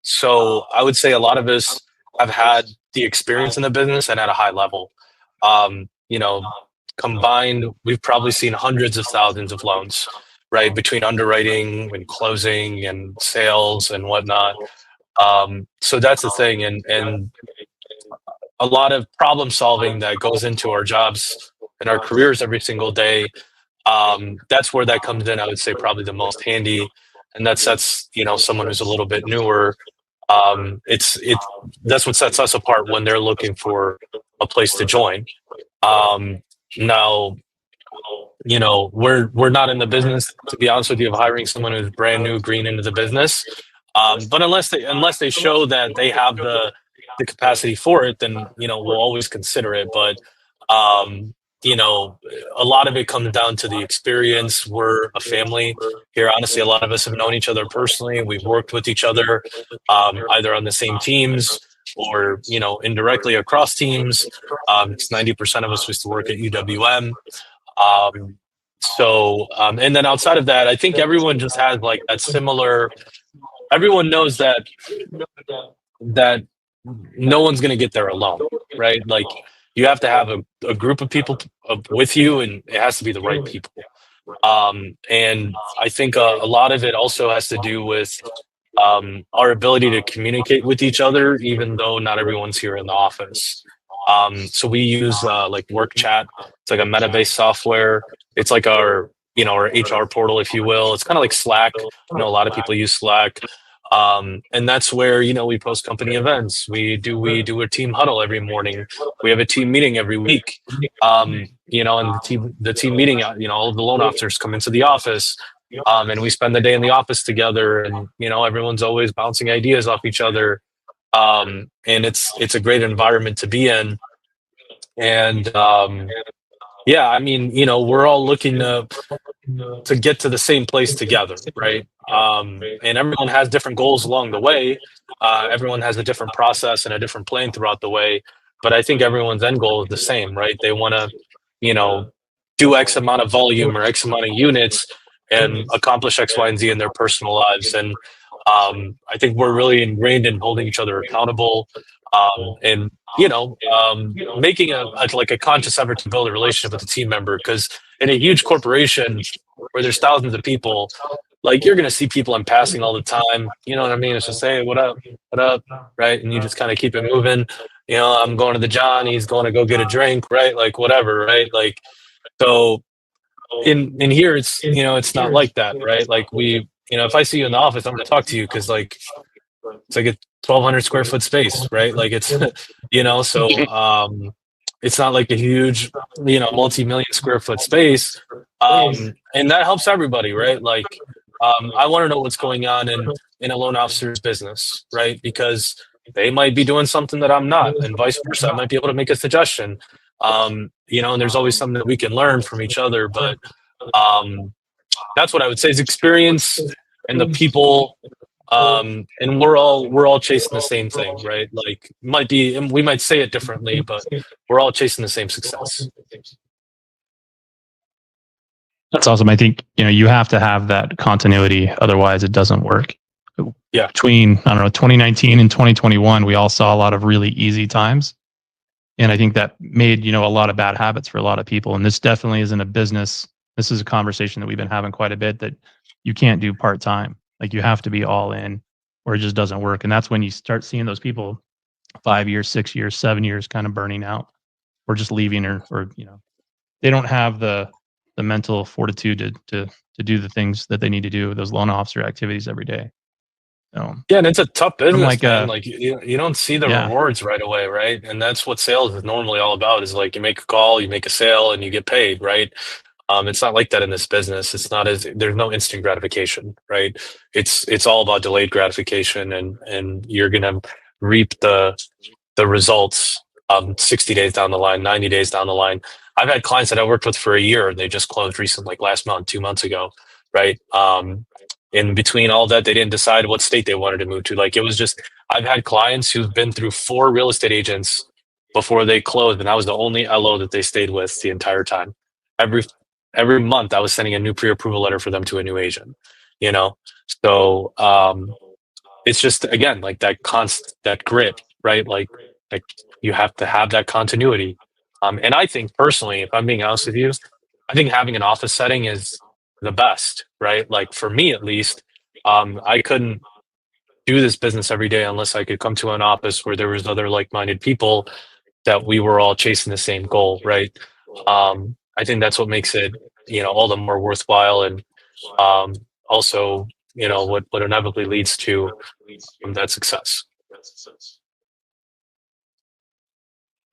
So I would say a lot of us have had the experience in the business and at a high level. Combined, we've probably seen hundreds of thousands of loans, right, between underwriting and closing and sales and whatnot. So that's the thing, and a lot of problem solving that goes into our jobs and our careers every single day. That's where that comes in. I would say probably the most handy, and that sets someone who's a little bit newer. That's what sets us apart when they're looking for a place to join. Now, you know, we're not in the business, to be honest with you, of hiring someone who's brand new, green into the business. But unless they show that they have the capacity for it, then, you know, we'll always consider it. But you know, a lot of it comes down to the experience. We're a family here. Honestly, a lot of us have known each other personally. We've worked with each other, either on the same teams or, you know, indirectly across teams. 90% of us used to work at UWM. And then outside of that, I think everyone just has like that similar. Everyone knows that no one's going to get there alone, right? Like, you have to have a group of people with you, and it has to be the right people. And I think a lot of it also has to do with our ability to communicate with each other, even though not everyone's here in the office. So we use like Work Chat. It's like a meta-based software. It's like our, you know, our HR portal, if you will. It's kind of like Slack. You know, a lot of people use Slack. And that's where, you know, we post company events. We do a team huddle every morning. We have a team meeting every week. You know, and the team meeting, you know, all of the loan officers come into the office, and we spend the day in the office together, and, you know, everyone's always bouncing ideas off each other. And it's a great environment to be in. And yeah, I mean, you know, we're all looking to get to the same place together, right? And everyone has different goals along the way. Everyone has a different process and a different plan throughout the way. But I think everyone's end goal is the same, right? They want to, you know, do X amount of volume or X amount of units and accomplish X, Y, and Z in their personal lives. And I think we're really ingrained in holding each other accountable, and, you know, making like a conscious effort to build a relationship with a team member. Because in a huge corporation where there's thousands of people, like, you're going to see people in passing all the time. You know what I mean? It's just, hey, what up, right? And you just kind of keep it moving. You know, I'm going to the John, he's going to go get a drink, right? Like, whatever, right? Like, so in here, it's, you know, it's not like that, right? Like, we, you know, if I see you in the office, I'm going to talk to you because, like, it's like a 1,200 square foot space, right? Like, it's, you know, so it's not like a huge, you know, multi-million square foot space, and that helps everybody, right? Like, I want to know what's going on in a loan officer's business, right? Because they might be doing something that I'm not, and vice versa. I might be able to make a suggestion, you know, and there's always something that we can learn from each other. But that's what I would say is experience and the people. And we're all chasing the same thing, right? Like, we might say it differently, but we're all chasing the same success. That's awesome. I think, you know, you have to have that continuity, otherwise it doesn't work. Yeah. Between, I don't know, 2019 and 2021, we all saw a lot of really easy times. And I think that made, you know, a lot of bad habits for a lot of people. And this definitely isn't a business. This is a conversation that we've been having quite a bit, that you can't do part-time. Like, you have to be all in, or it just doesn't work. And that's when you start seeing those people 5 years, 6 years, 7 years kind of burning out, or just leaving, or you know, they don't have the mental fortitude to do the things that they need to do, those loan officer activities every day. So, yeah, and it's a tough business, like, man. Like, you don't see the rewards right away, right? And that's what sales is normally all about, is like, you make a call, you make a sale, and you get paid, right? It's not like that in this business. It's not there's no instant gratification, right? It's all about delayed gratification, and you're gonna reap the results 60 days down the line, 90 days down the line. I've had clients that I worked with for a year, and they just closed recently, like last month, 2 months ago, right? In between all that, they didn't decide what state they wanted to move to. Like, it was just, I've had clients who've been through 4 real estate agents before they closed, and I was the only LO that they stayed with the entire time. Every month I was sending a new pre-approval letter for them to a new agent, you know? So it's just, again, like that grit, right? Like you have to have that continuity. And I think personally, if I'm being honest with you, I think having an office setting is the best, right? Like, for me, at least, I couldn't do this business every day unless I could come to an office where there was other like-minded people that we were all chasing the same goal, right? I think that's what makes it, you know, all the more worthwhile, and also, you know, what inevitably leads to that success.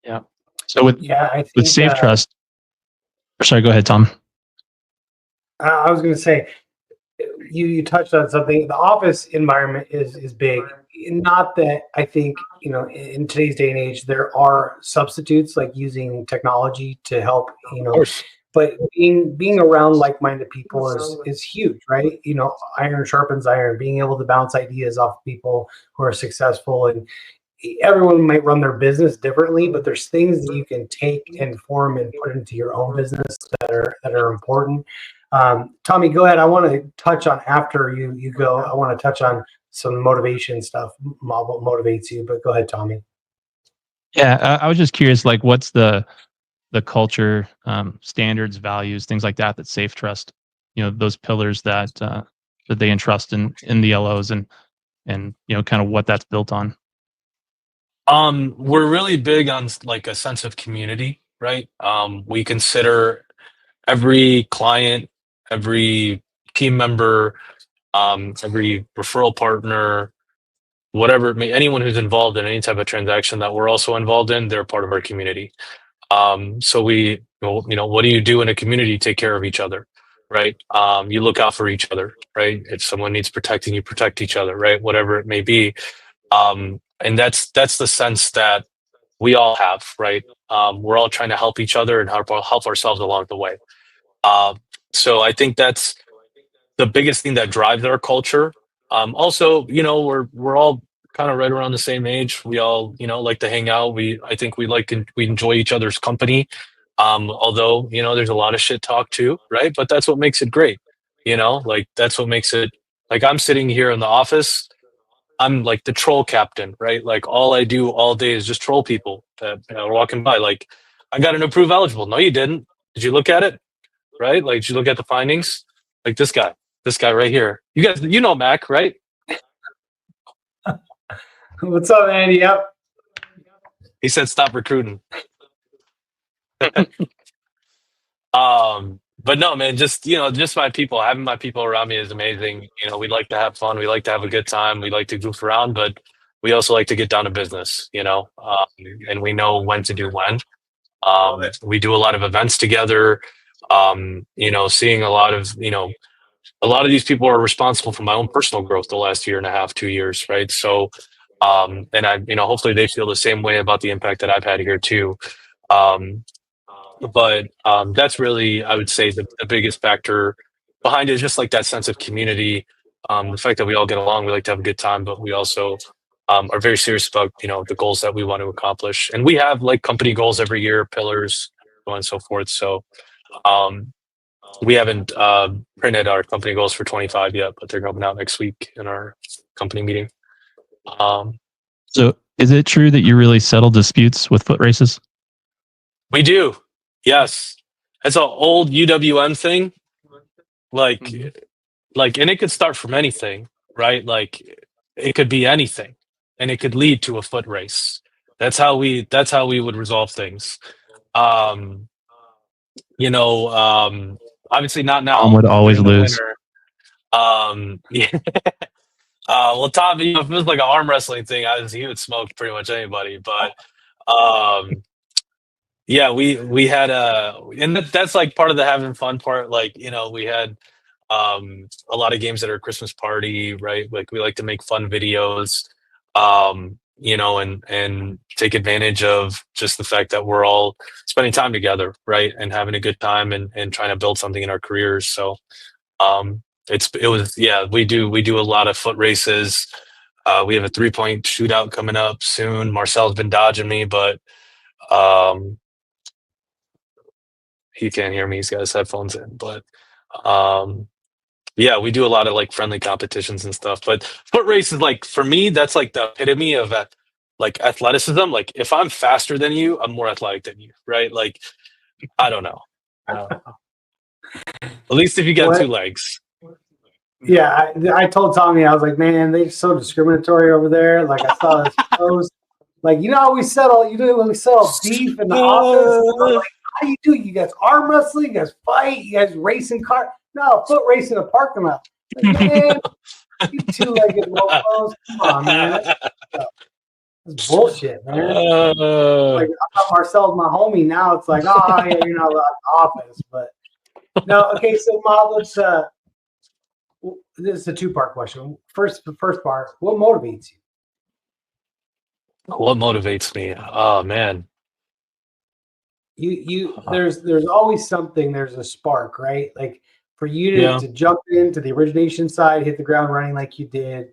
Yeah. So with Safe Trust, Sorry, go ahead, Tom. I was going to say, you touched on something. The office environment is big. Not that I think, in today's day and age, there are substitutes like using technology to help, but being around like-minded people is huge, right? Iron sharpens iron, being able to bounce ideas off people who are successful, and everyone might run their business differently, but there's things that you can take and form and put into your own business that are important. Tommy, go ahead. I want to touch on, after you go, I want to touch on some motivation stuff, what motivates you, but go ahead, Tommy. Yeah, I was just curious, like, what's the culture, standards, values, things like that Safe Trust, those pillars that they entrust in the LOs, and kind of what that's built on. We're really big on like a sense of community, right? We consider every client, every team member, every referral partner, whatever it may, anyone who's involved in any type of transaction that we're also involved in, they're part of our community. So we, what do you do in a community? Take care of each other, right? You look out for each other, right? If someone needs protecting, you protect each other, right? Whatever it may be. And that's the sense that we all have, right? We're all trying to help each other and help ourselves along the way. So I think that's the biggest thing that drives our culture. Also, we're all kind of right around the same age. We all, like to hang out. I think we enjoy each other's company. Although, there's a lot of shit talk too, right? But that's what makes it great. Like that's what makes it, like, I'm sitting here in the office. I'm like the troll captain, right? Like all I do all day is just troll people that are walking by. Like, I got an approved eligible. No, you didn't. Did you look at it? Right? Like, did you look at the findings? Like this guy right here. You guys, Mac, right? What's up, Andy? Yep. He said, stop recruiting. But no, man, just my people, having my people around me is amazing. We like to have fun. We like to have a good time. We like to goof around, but we also like to get down to business, and we know when to do when. We do a lot of events together. Seeing a lot of these people are responsible for my own personal growth the last year and a half, 2 years, right? So, and I, hopefully they feel the same way about the impact that I've had here too. But that's really, I would say, the biggest factor behind it is just like that sense of community, the fact that we all get along, we like to have a good time, but we also are very serious about the goals that we want to accomplish, and we have like company goals every year, pillars, so on and so forth. So we haven't printed our company goals for 25 yet, but they're coming out next week in our company meeting. So is it true that you really settle disputes with foot races? We do. Yes. It's an old UWM thing. Like, and it could start from anything, right? Like it could be anything and it could lead to a foot race. That's how we would resolve things. Obviously not now. Tom would always lose. Yeah. Well, Tom, if it was like an arm wrestling thing, he would smoke pretty much anybody. But yeah, we had and that's like part of the having fun part. Like, we had a lot of games at our Christmas party, right? Like we like to make fun videos, and take advantage of just the fact that we're all spending time together, right? And having a good time and trying to build something in our careers. So we do a lot of foot races. We have a 3-point shootout coming up soon. Marcel's been dodging me, but he can't hear me. He's got his headphones in. But yeah, we do a lot of like friendly competitions and stuff. But foot races, like for me, that's like the epitome of like athleticism. Like if I'm faster than you, I'm more athletic than you, right? Like I don't know. At least if you got 2 legs. Yeah, I told Tommy, I was like, man, they're so discriminatory over there. Like I saw this post, like how we settle beef in the office. Like, how do you do? You guys arm wrestling, you guys fight, you guys racing car. No, foot race in a parking lot. Like, man, you 2-legged mofos. Come on, man. It's bullshit, man. Like, I thought Marcel's my homie. Now it's like, oh, yeah, you're not allowed in the office. But no, okay. So, Mahb, let's. This is a two-part question. First, the first part: what motivates you? What motivates me? Oh man. There's always something. There's a spark, right? Like for you to jump into the origination side, hit the ground running like you did.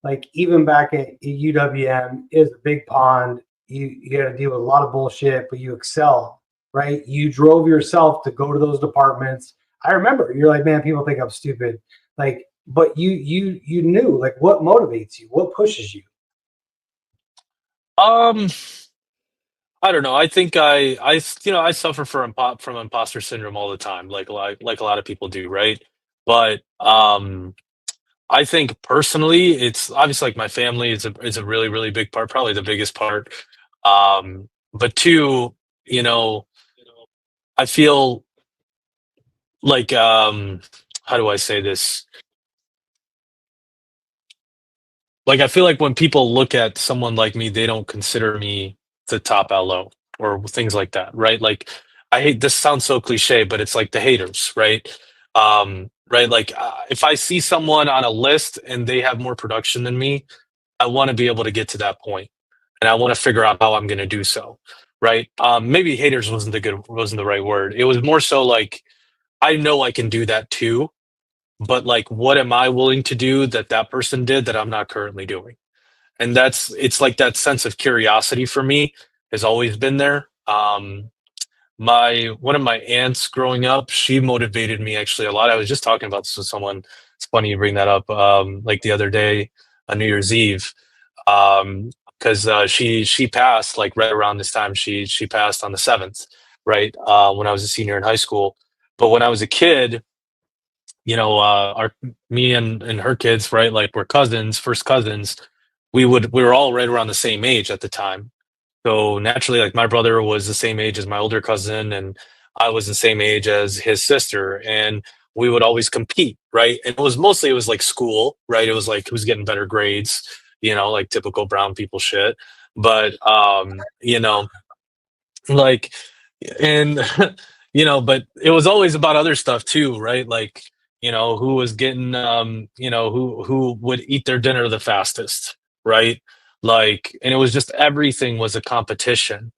Like even back at UWM is a big pond. You got to deal with a lot of bullshit, but you excel, right? You drove yourself to go to those departments. I remember you're like, man, people think I'm stupid. Like, but you knew, like, what motivates you? What pushes you? I don't know. I think I suffer from imposter syndrome all the time, like a lot of people do, right? But I think personally, it's obviously like my family is a really really big part, probably the biggest part. But two, I feel like how do I say this? Like I feel like when people look at someone like me, they don't consider me the top LO or things like that, right? Like I hate this sounds so cliche, but it's like the haters, right? Right? Like if I see someone on a list and they have more production than me, I want to be able to get to that point, and I want to figure out how I'm going to do so, right? Maybe haters wasn't the right word. It was more so like I know I can do that too, but like what am I willing to do that that person did that I'm not currently doing? And it's like that sense of curiosity for me has always been there. My one of my aunts growing up, she motivated me actually a lot. I was just talking about this with someone. It's funny you bring that up. Like the other day on New Year's Eve, because she passed like right around this time. She passed on the 7th, right? When I was a senior in high school. But when I was a kid, our me and her kids, right? Like we're cousins, first cousins. We were all right around the same age at the time. So naturally, like my brother was the same age as my older cousin, and I was the same age as his sister, and we would always compete, right? And it was like school, right? It was like who's getting better grades, like typical brown people shit. But like and but it was always about other stuff too, right? Like who was getting who would eat their dinner the fastest, right? Like, and it was just everything was a competition.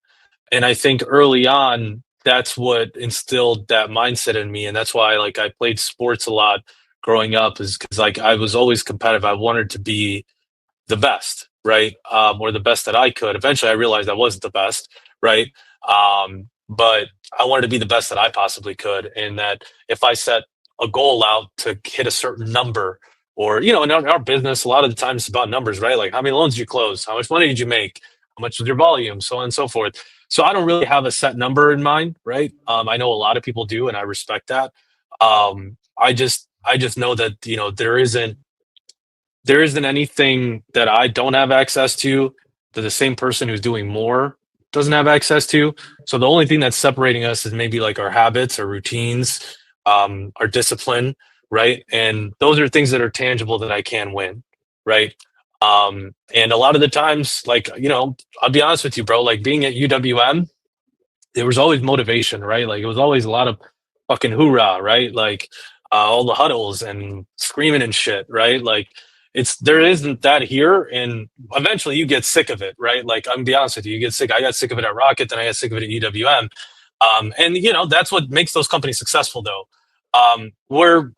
And I think early on that's what instilled that mindset in me, and that's why like I played sports a lot growing up, is because like I was always competitive. I wanted to be the best, right? Or the best that I could. Eventually, I realized I wasn't the best, right? But I wanted to be the best that I possibly could, and that if I set a goal out to hit a certain number, or in our business, a lot of the times it's about numbers, right? Like how many loans did you close, how much money did you make, how much was your volume, so on and so forth. So I don't really have a set number in mind, right? I know a lot of people do, and I respect that. I just know that there isn't anything that I don't have access to that the same person who's doing more doesn't have access to. So the only thing that's separating us is maybe like our habits, our routines, our discipline, right? And those are things that are tangible that I can win, right? And a lot of the times, like, I'll be honest with you, bro, like being at UWM, there was always motivation, right? Like it was always a lot of fucking hoorah, right? Like all the huddles and screaming and shit, right? Like there isn't that here, and eventually you get sick of it, right? Like I'm gonna be honest with you, you get sick. I got sick of it at Rocket, then I got sick of it at UWM, and that's what makes those companies successful, though. Where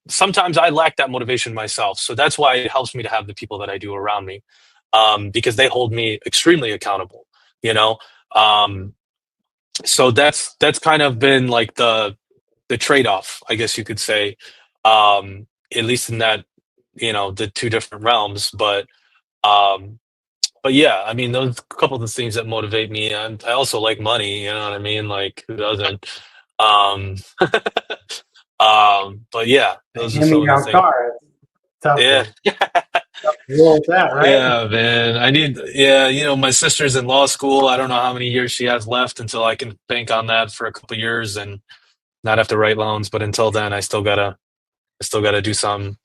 sometimes I lack that motivation myself, so that's why it helps me to have the people that I do around me, because they hold me extremely accountable. You know, um, so that's kind of been like the trade-off, I guess you could say, at least in that, the two different realms. But yeah, I mean, those a couple of the things that motivate me. And I also like money, you know what I mean? Like who doesn't? Um but yeah, those are Hand some me of the down things. car. Tough Yeah. to roll with that, right? Yeah, man. My sister's in law school. I don't know how many years she has left until I can bank on that for a couple of years and not have to write loans. But until then, I still gotta do some.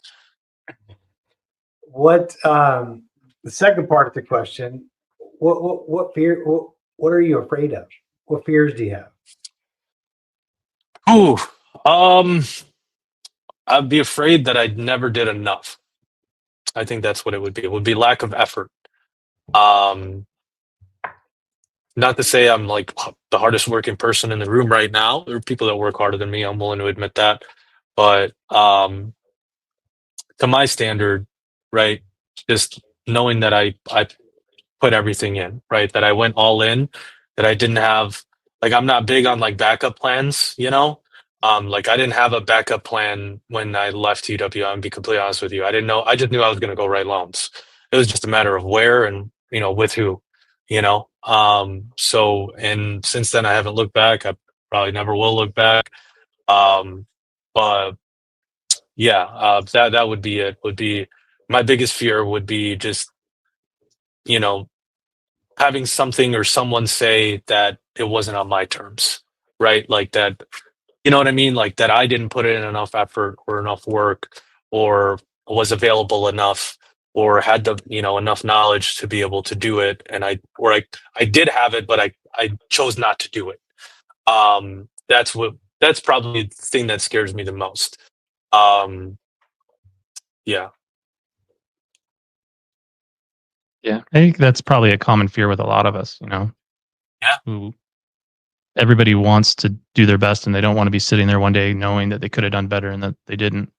What the second part of the question, What fear? What are you afraid of? What fears do you have? Ooh, I'd be afraid that I never did enough. I think that's what it would be. It would be lack of effort. Um, Not to say I'm like the hardest working person in the room right now. There are people that work harder than me. I'm willing to admit that. But to my standard, right, just knowing that I put everything in, right, that I went all in, that I didn't have, like, I'm not big on like backup plans, you know? Like I didn't have a backup plan when I left TW. I'm be completely honest with you. I didn't know. I just knew I was going to go write loans. It was just a matter of where and, you know, with who, you know? So, and since then I haven't looked back. I probably never will look back. Um, but yeah, that would be it. Would be my biggest fear would be just, you know, having something or someone say that it wasn't on my terms, right? Like that, you know what I mean? Like that I didn't put in enough effort or enough work or was available enough or had the, you know, enough knowledge to be able to do it. And I did have it, but I chose not to do it. That's probably the thing that scares me the most. Um, yeah. Yeah, I think that's probably a common fear with a lot of us, you know. Yeah. Who everybody wants to do their best and they don't want to be sitting there one day knowing that they could have done better and that they didn't.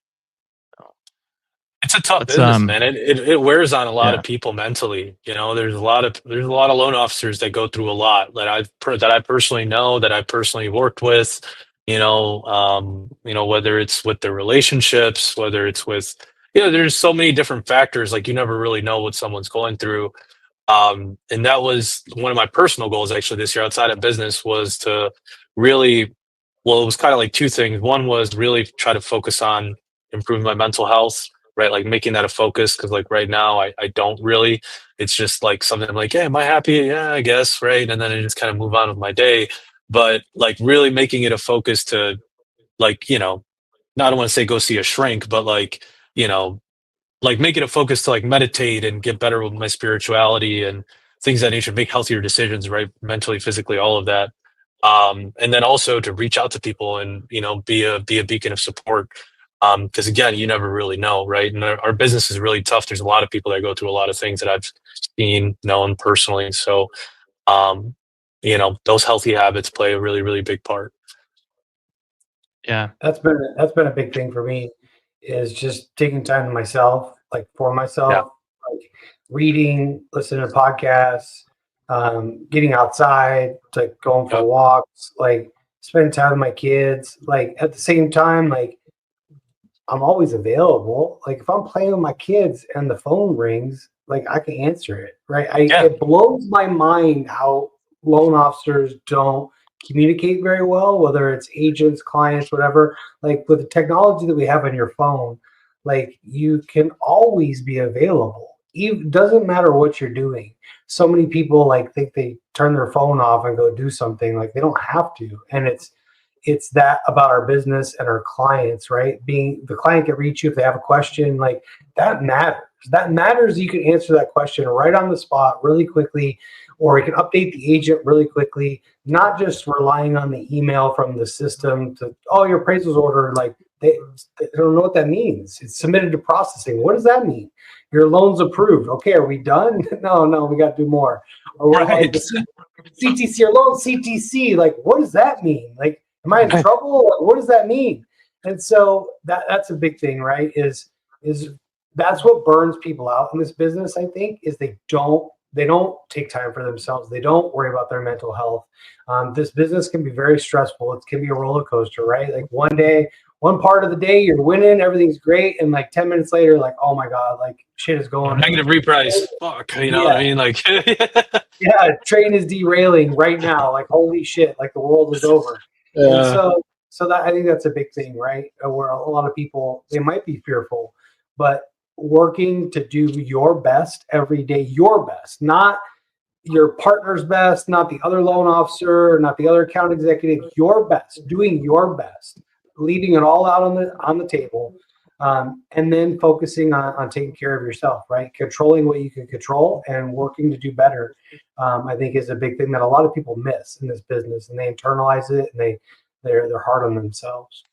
It's a tough It's business, man. It wears on a lot yeah. of people mentally. You know, there's a lot of loan officers that go through a lot that I personally know, that I personally worked with. You know, whether it's with their relationships, whether it's with, you know, there's so many different factors. Like you never really know what someone's going through. And that was one of my personal goals actually this year outside of business was to really, well, it was kind of like two things. One was really try to focus on improving my mental health, right? Like making that a focus. Cause like right now I don't really, it's just like something I'm like, hey, am I happy? Yeah, I guess. Right. And then I just kind of move on with my day. But like really making it a focus to like, you know, not, I don't want to say go see a shrink, but like, you know, like make it a focus to like meditate and get better with my spirituality and things of that nature, make healthier decisions, right? Mentally, physically, all of that. And then also to reach out to people and, you know, be a beacon of support. Because again, you never really know, right? And our business is really tough. There's a lot of people that go through a lot of things that I've seen, known personally. So, um, you know, those healthy habits play a really, really big part. Yeah. That's been a big thing for me, is just taking time to myself, like for myself, like reading, listening to podcasts, getting outside, like going for walks, like spending time with my kids. Like at the same time, like I'm always available. Like if I'm playing with my kids and the phone rings, like I can answer it, right? It blows my mind how loan officers don't communicate very well, whether it's agents, clients, whatever. Like with the technology that we have on your phone, like you can always be available. It doesn't matter what you're doing. So many people like think they turn their phone off and go do something. Like they don't have to. And it's that about our business and our clients, right? Being the client can reach you if they have a question, like that matters. That matters. You can answer that question right on the spot, really quickly, or you can update the agent really quickly, not just relying on the email from the system to, oh, your appraisal's ordered. Like they don't know what that means. It's submitted to processing. What does that mean? Your loan's approved. Okay, are we done? No, we got to do more. Or Right. CTC, your loan CTC. Like, what does that mean? Like, am I in trouble? What does that mean? And so that's a big thing, right? Is that's what burns people out in this business, I think, is they don't take time for themselves. They don't worry about their mental health. This business can be very stressful. It can be a roller coaster, right? Like one part of the day you're winning, everything's great, and like 10 minutes later, like, oh my God, like shit is going Negative reprice. Fuck, you know what I mean? Like yeah, train is derailing right now. Like, holy shit, like the world is over. And so that I think that's a big thing, right? Where a lot of people, they might be fearful, but working to do your best every day, your best, not your partner's best, not the other loan officer, not the other account executive, your best, doing your best, leaving it all out on the table, And then focusing on taking care of yourself, right? Controlling what you can control and working to do better, I think is a big thing that a lot of people miss in this business, and they internalize it and they're hard on themselves.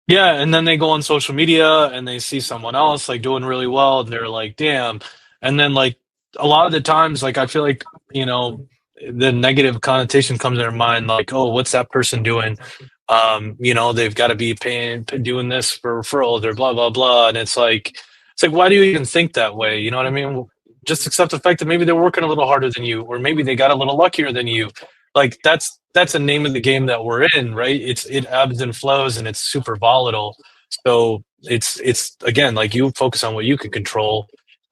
Yeah, and then they go on social media and they see someone else like doing really well, and they're like, "Damn!" And then like a lot of the times, like I feel like the negative connotation comes in their mind, like, "Oh, what's that person doing?" They've got to be doing this for referrals or blah blah blah, and it's like, why do you even think that way? You know what I mean? Well, just accept the fact that maybe they're working a little harder than you, or maybe they got a little luckier than you. Like that's a name of the game that we're in, right? It ebbs and flows and it's super volatile. So it's again, like, you focus on what you can control.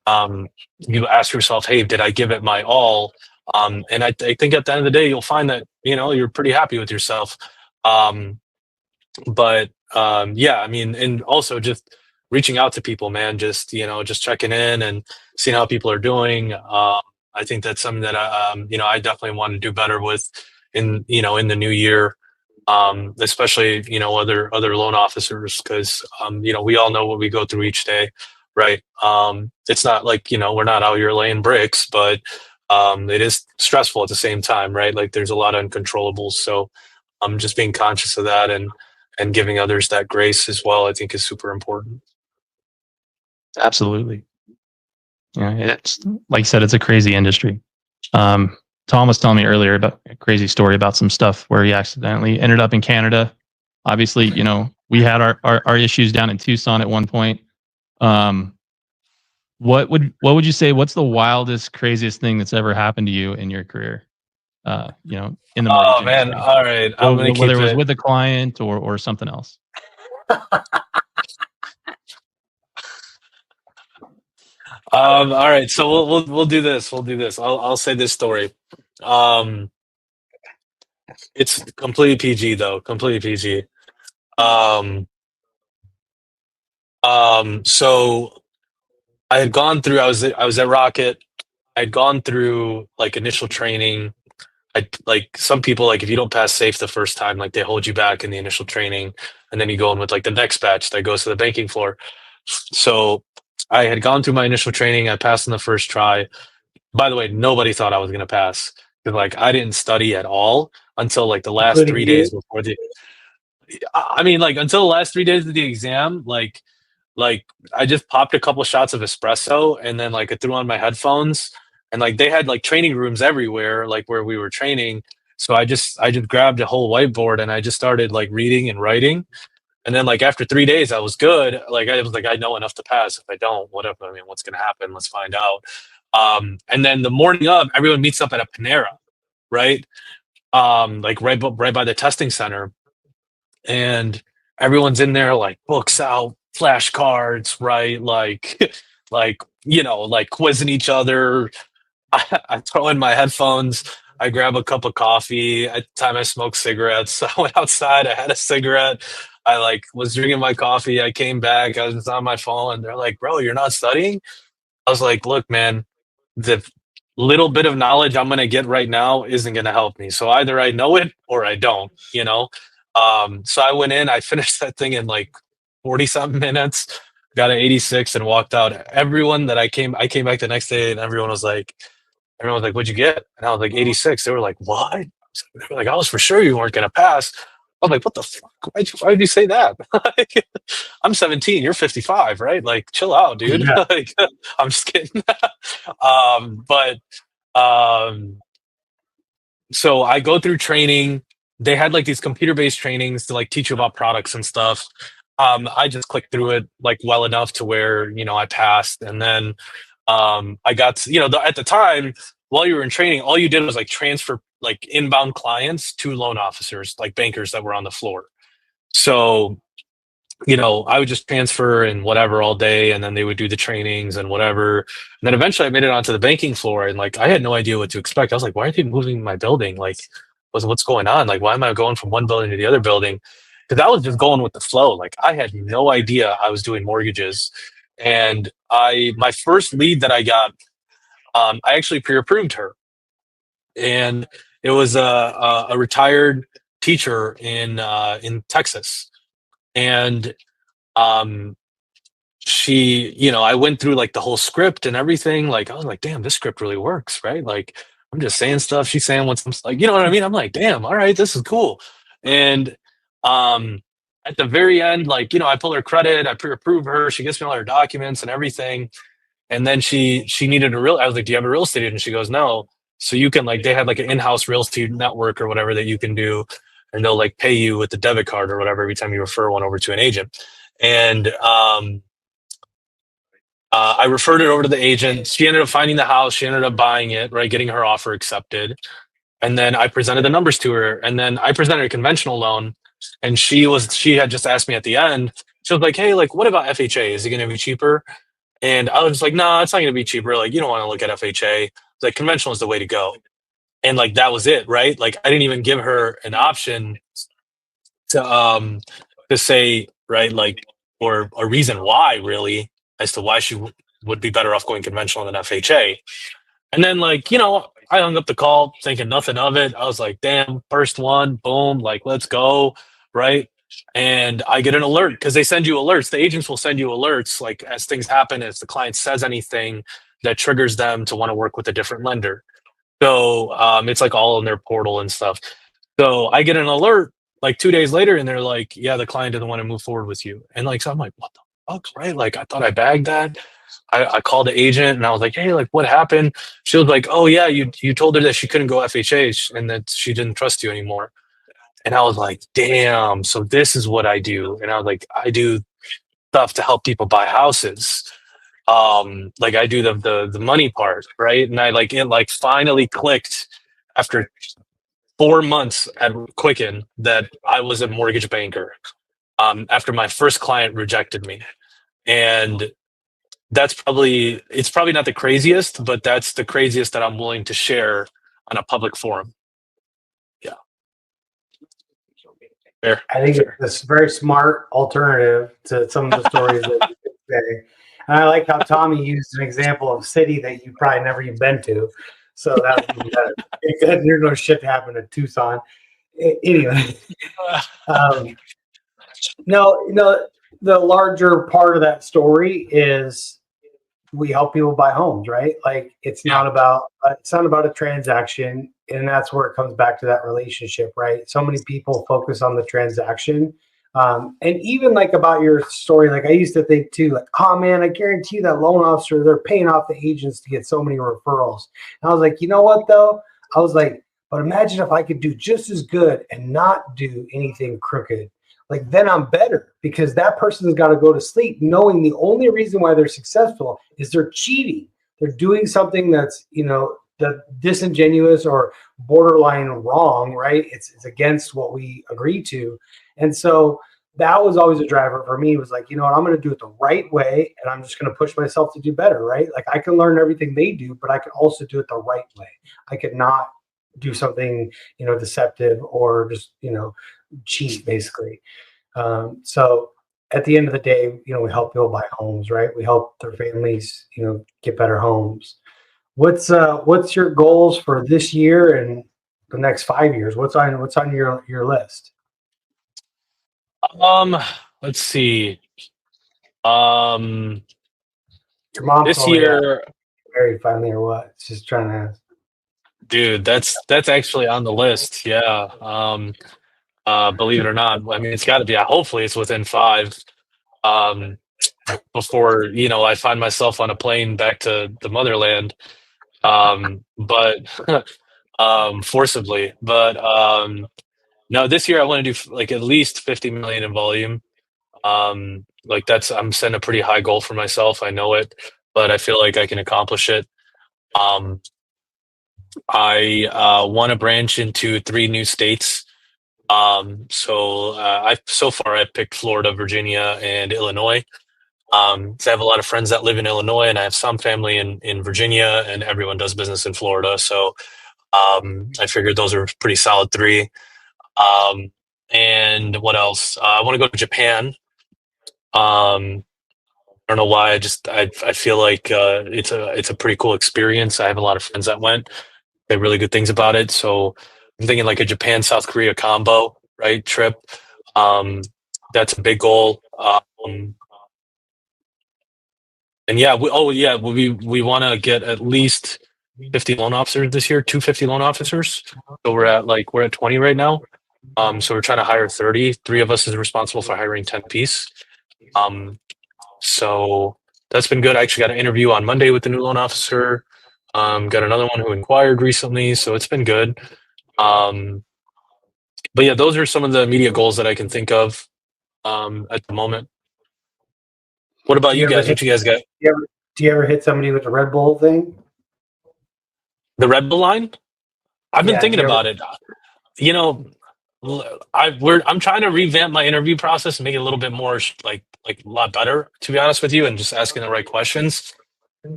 You ask yourself, hey, did I give it my all? And I think at the end of the day, you'll find that you're pretty happy with yourself. Um, but yeah, I mean, and also just reaching out to people, man, just checking in and seeing how people are doing. I think that's something that I definitely want to do better with in the new year. Especially other loan officers, because we all know what we go through each day, right? It's not like we're not out here laying bricks, but it is stressful at the same time, right? Like, there's a lot of uncontrollables. So just being conscious of that and giving others that grace as well, I think, is super important. Absolutely. Yeah, it's like you said, it's a crazy industry. Tom was telling me earlier about a crazy story about some stuff where he accidentally ended up in Canada. Obviously, we had our issues down in Tucson at one point. What would you say? What's the wildest, craziest thing that's ever happened to you in your career? In the mortgage Oh man, industry, all right, I'm gonna keep whether it was it. with a client or something else. All right, so we'll do this. We'll do this. I'll say this story. Um, it's completely PG though, completely PG. Um, so I had gone through. I was at Rocket. I'd gone through like initial training. I like some people, like, if you don't pass safe the first time, like, they hold you back in the initial training, and then you go in with like the next batch that goes to the banking floor. So I had gone through my initial training. I passed in the first try. By the way, nobody thought I was going to pass, because like I didn't study at all until like the last Including 3 days you. before the. I mean, like, until the last 3 days of the exam, like I just popped a couple shots of espresso, and then like I threw on my headphones, and like they had like training rooms everywhere, like where we were training. So I just grabbed a whole whiteboard and I just started like reading and writing. And then like after 3 days, I was good. Like I was like, I know enough to pass. If I don't, whatever. I mean, what's gonna happen? Let's find out. And then the morning of, everyone meets up at a Panera, right? Like right by the testing center, and everyone's in there, like, books out, flashcards, right? Like, like quizzing each other. I throw in my headphones. I grab a cup of coffee. At the time, I smoked cigarettes. I went outside. I had a cigarette. I like was drinking my coffee. I came back. I was on my phone, and they're like, "Bro, you're not studying?" I was like, "Look, man, the little bit of knowledge I'm gonna get right now isn't gonna help me. So either I know it or I don't. So I went in, I finished that thing in like 40 something minutes, got an 86 and walked out. I came back the next day, and everyone was like, "What'd you get?" And I was like, 86. They were like, "What?" They were like, "I was for sure you weren't gonna pass." I was like, "What the fuck? Why'd you say that?" Like, I'm 17, you're 55, right? Like, chill out, dude. Yeah. Like, I'm just kidding. But um, so I go through training. They had like these computer-based trainings to like teach you about products and stuff. I just clicked through it like well enough to where I passed, and then I got at the time, while you were in training, all you did was like transfer like inbound clients to loan officers, like bankers that were on the floor. So I would just transfer and whatever all day, and then they would do the trainings and whatever. And then eventually I made it onto the banking floor, and like I had no idea what to expect. I was like, why are they moving my building? Like, what's going on? Like, why am I going from one building to the other building? Because I was just going with the flow. Like, I had no idea I was doing mortgages. And my first lead that I got, I actually pre-approved her, and it was a retired teacher in Texas, and um, she, you know, I went through like the whole script and everything. Like, I was like, damn, this script really works, right? Like, I'm just saying stuff. She's saying what's like, you know what I mean? I'm like, damn, all right, this is cool. And um, at the very end, like, you know, I pull her credit, I pre-approve her, she gets me all her documents and everything. And then she needed a real. I was like, "Do you have a real estate agent?" And she goes, "No." So you can like they had like an in-house real estate network or whatever that you can do, and they'll like pay you with the debit card or whatever every time you refer one over to an agent. And I referred it over to the agent. She ended up finding the house. She ended up buying it, right, getting her offer accepted. And then I presented the numbers to her. And then I presented a conventional loan. And she had just asked me at the end. She was like, "Hey, like, what about FHA? Is it going to be cheaper?" And I was just like, "No, it's not going to be cheaper. Like, you don't want to look at FHA. Like, conventional is the way to go." And like that was it, right? Like, I didn't even give her an option to say, right, like, or a reason why, really, as to why she would be better off going conventional than FHA. And then, like, you know, I hung up the call thinking nothing of it. I was like, damn, first one, boom, like, let's go, right? And I get an alert because they send you alerts. The agents will send you alerts, like, as things happen, as the client says anything that triggers them to want to work with a different lender. So it's like all in their portal and stuff. So I get an alert like 2 days later, and they're like, "Yeah, the client doesn't want to move forward with you." And like, so I'm like, "What the fuck?" Right? Like, I thought I bagged that. I called the agent and I was like, "Hey, like, what happened?" She was like, "Oh yeah, you told her that she couldn't go FHA and that she didn't trust you anymore." And I was like, "Damn, so this is what I do." And I was like, "I do stuff to help people buy houses. Like, I do the money part, right?" And I like it like finally clicked after 4 months at Quicken that I was a mortgage banker. After my first client rejected me. And it's probably not the craziest, but that's the craziest that I'm willing to share on a public forum. Yeah. Fair. I think it's a very smart alternative to some of the stories that you say. And I like how Tommy used an example of a city that you probably never even been to. So that would be better. There's no shit happen in Tucson. Anyway. No, the larger part of that story is we help people buy homes, right? Like it's not about a transaction, and that's where it comes back to that relationship, right? So many people focus on the transaction, and even like about your story, like I used to think too, like, oh man, I guarantee that loan officer they're paying off the agents to get so many referrals. And I was like, you know what though? I was like, but imagine if I could do just as good and not do anything crooked. Like then I'm better because that person's got to go to sleep knowing the only reason why they're successful is they're cheating. They're doing something that's, the disingenuous or borderline wrong, right? It's against what we agreed to. And so that was always a driver for me. It was like, you know what, I'm going to do it the right way. And I'm just going to push myself to do better, right? Like I can learn everything they do, but I can also do it the right way. I could not do something, deceptive or just, cheat basically. So at the end of the day, we help people buy homes, right? We help their families, get better homes. What's your goals for this year and the next 5 years? What's on your list? Let's see. Your mom this year married finally or what? Just trying to ask. Dude, that's actually on the list. Yeah. Believe it or not. I mean, it's got to be. Hopefully, it's within 5. Before I find myself on a plane back to the motherland. But forcibly. But no, this year I want to do like at least 50 million in volume. Like I'm setting a pretty high goal for myself. I know it, but I feel like I can accomplish it. I want to branch into 3 new states. So I've picked Florida, Virginia, and Illinois. So I have a lot of friends that live in Illinois, and I have some family in Virginia, and everyone does business in Florida. So I figured those are pretty solid 3. And what else? I want to go to Japan. I don't know why. I feel like it's a pretty cool experience. I have a lot of friends that went. They have really good things about it. So I'm thinking like a Japan South Korea combo, right? Trip. That's a big goal. And yeah, we want to get at least 50 loan officers this year, 250 loan officers. So we're at 20 right now. So we're trying to hire 30. Three of us is responsible for hiring 10 piece. So that's been good. I actually got an interview on Monday with the new loan officer. Got another one who inquired recently, so it's been good. But yeah, those are some of the immediate goals that I can think of at the moment. What about you guys? What you guys got? Do you ever hit somebody with the Red Bull thing? The Red Bull line? I've been thinking about it. You know, I'm trying to revamp my interview process and make it a little bit more like a lot better, to be honest with you, and just asking the right questions.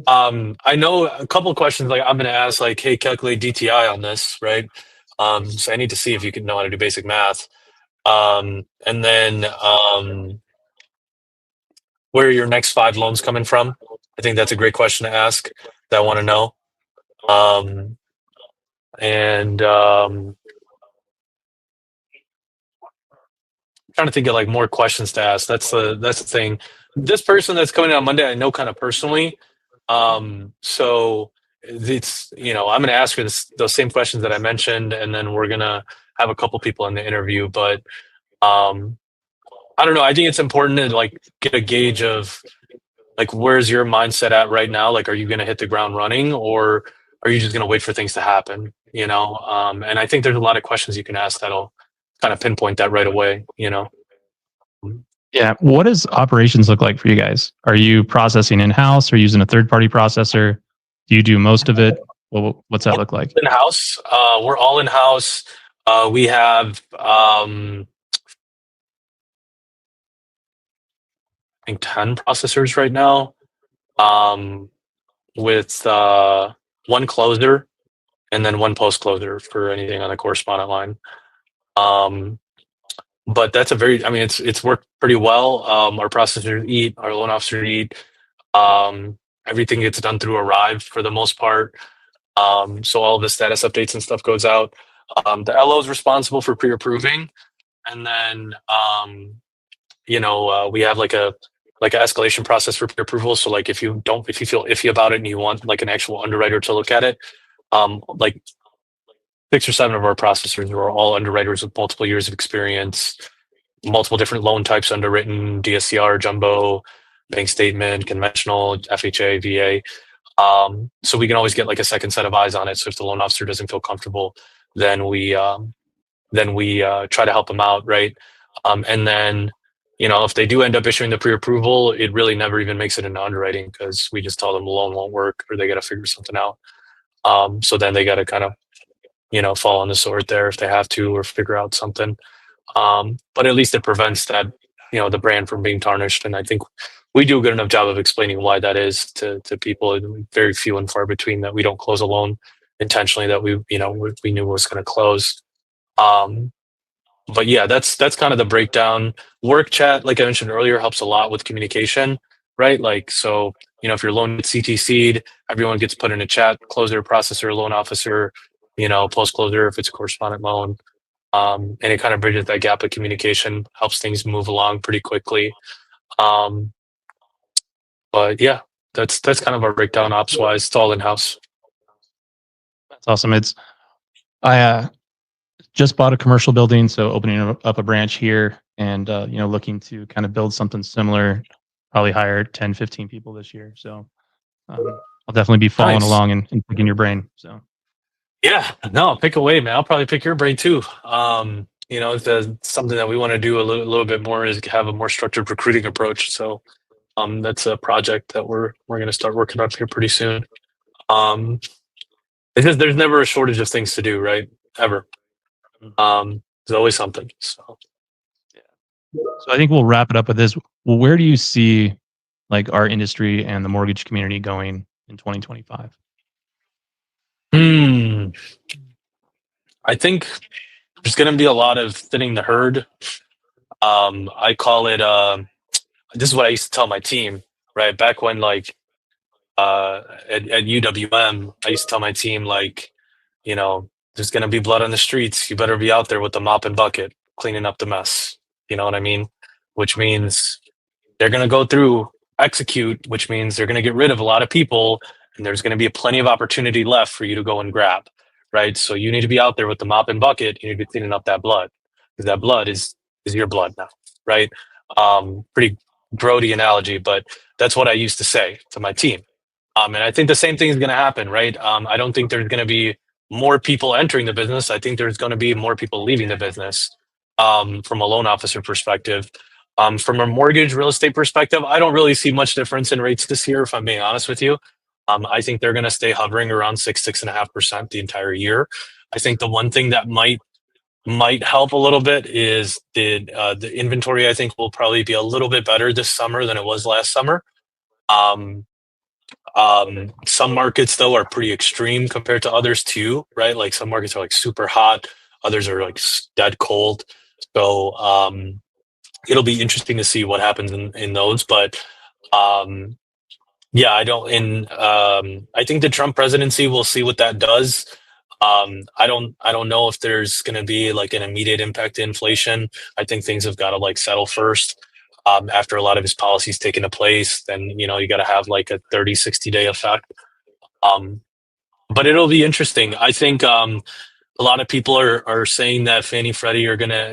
I know a couple of questions like I'm going to ask, like, hey, calculate DTI on this, right? So I need to see if you can know how to do basic math. And then where are your next 5 loans coming from? I think that's a great question to ask that I want to know. And trying to think of like more questions to ask. That's the thing. This person that's coming on Monday, I know kind of personally. So it's, I'm going to ask her those same questions that I mentioned, and then we're going to have a couple people in the interview. But I don't know. I think it's important to like get a gauge of like, where's your mindset at right now? Like, are you going to hit the ground running, or are you just going to wait for things to happen? And I think there's a lot of questions you can ask that'll kind of pinpoint that right away. Yeah. What does operations look like for you guys? Are you processing in-house or using a third-party processor? Do you do most of it? What's that look like? In-house. We're all in-house. We have, I think 10 processors right now, with one closer and then one post closer for anything on the correspondent line. But that's it's worked pretty well. Our processors eat, our loan officers eat. Everything gets done through Arrive for the most part. So all of the status updates and stuff goes out. The LO is responsible for pre-approving, and then we have like an escalation process for pre-approval. So like if you feel iffy about it and you want like an actual underwriter to look at it, like 6 or 7 of our processors are all underwriters with multiple years of experience, multiple different loan types underwritten, DSCR, jumbo, bank statement, conventional, FHA, VA. So we can always get like a second set of eyes on it. So if the loan officer doesn't feel comfortable, then we try to help them out, right? And then, if they do end up issuing the pre-approval, it really never even makes it into underwriting because we just tell them the loan won't work or they got to figure something out. So then they got to kind of, fall on the sword there if they have to, or figure out something. But at least it prevents that, the brand from being tarnished. And I think we do a good enough job of explaining why that is to people. Very few and far between that we don't close a loan intentionally that we knew was going to close. But yeah, that's kind of the breakdown. Work chat, like I mentioned earlier, helps a lot with communication, right? Like, so, if your loan gets CTC'd, everyone gets put in a chat, closer, processor, loan officer, post closer if it's a correspondent loan. And it kind of bridges that gap of communication, helps things move along pretty quickly. But yeah, that's kind of our breakdown ops wise. It's all in house. That's awesome. I just bought a commercial building, so opening up a branch here and looking to kind of build something similar. Probably hire 10, 15 people this year. So I'll definitely be following along and picking your brain. So yeah, no, pick away, man. I'll probably pick your brain too. If something that we want to do a little bit more is have a more structured recruiting approach. So that's a project that we're going to start working on here pretty soon. Because there's never a shortage of things to do, right? Ever. There's always something. So I think we'll wrap it up with this. Well, where do you see like our industry and the mortgage community going in 2025? I think there's going to be a lot of thinning the herd. I call it, this is what I used to tell my team, right? Back when like at UWM, I used to tell my team like, there's going to be blood on the streets. You better be out there with the mop and bucket, cleaning up the mess. You know what I mean? Which means they're going to go through execute, which means they're going to get rid of a lot of people, and there's going to be plenty of opportunity left for you to go and grab, right? So you need to be out there with the mop and bucket. You need to be cleaning up that blood, because that blood is your blood now, right? Pretty grody analogy, but that's what I used to say to my team. And I think the same thing is going to happen, right? I don't think there's going to be more people entering the business. I think there's going to be more people leaving the business, from a loan officer perspective. From a mortgage real estate perspective, I don't really see much difference in rates this year, if I'm being honest with you. I think they're going to stay hovering around 6.5% the entire year. I think the one thing that might help a little bit is the inventory. I think will probably be a little bit better this summer than it was last summer. Some markets though are pretty extreme compared to others too, right? Like some markets are like super hot, others are like dead cold. So it'll be interesting to see what happens in those. But yeah, I think the Trump presidency, we'll see what that does. I don't know if there's going to be like an immediate impact to inflation. I think things have got to like settle first. After a lot of his policies taken into place, then, you got to have like a 30, 60-day effect. But it'll be interesting. I think a lot of people are saying that Fannie Freddie are going to,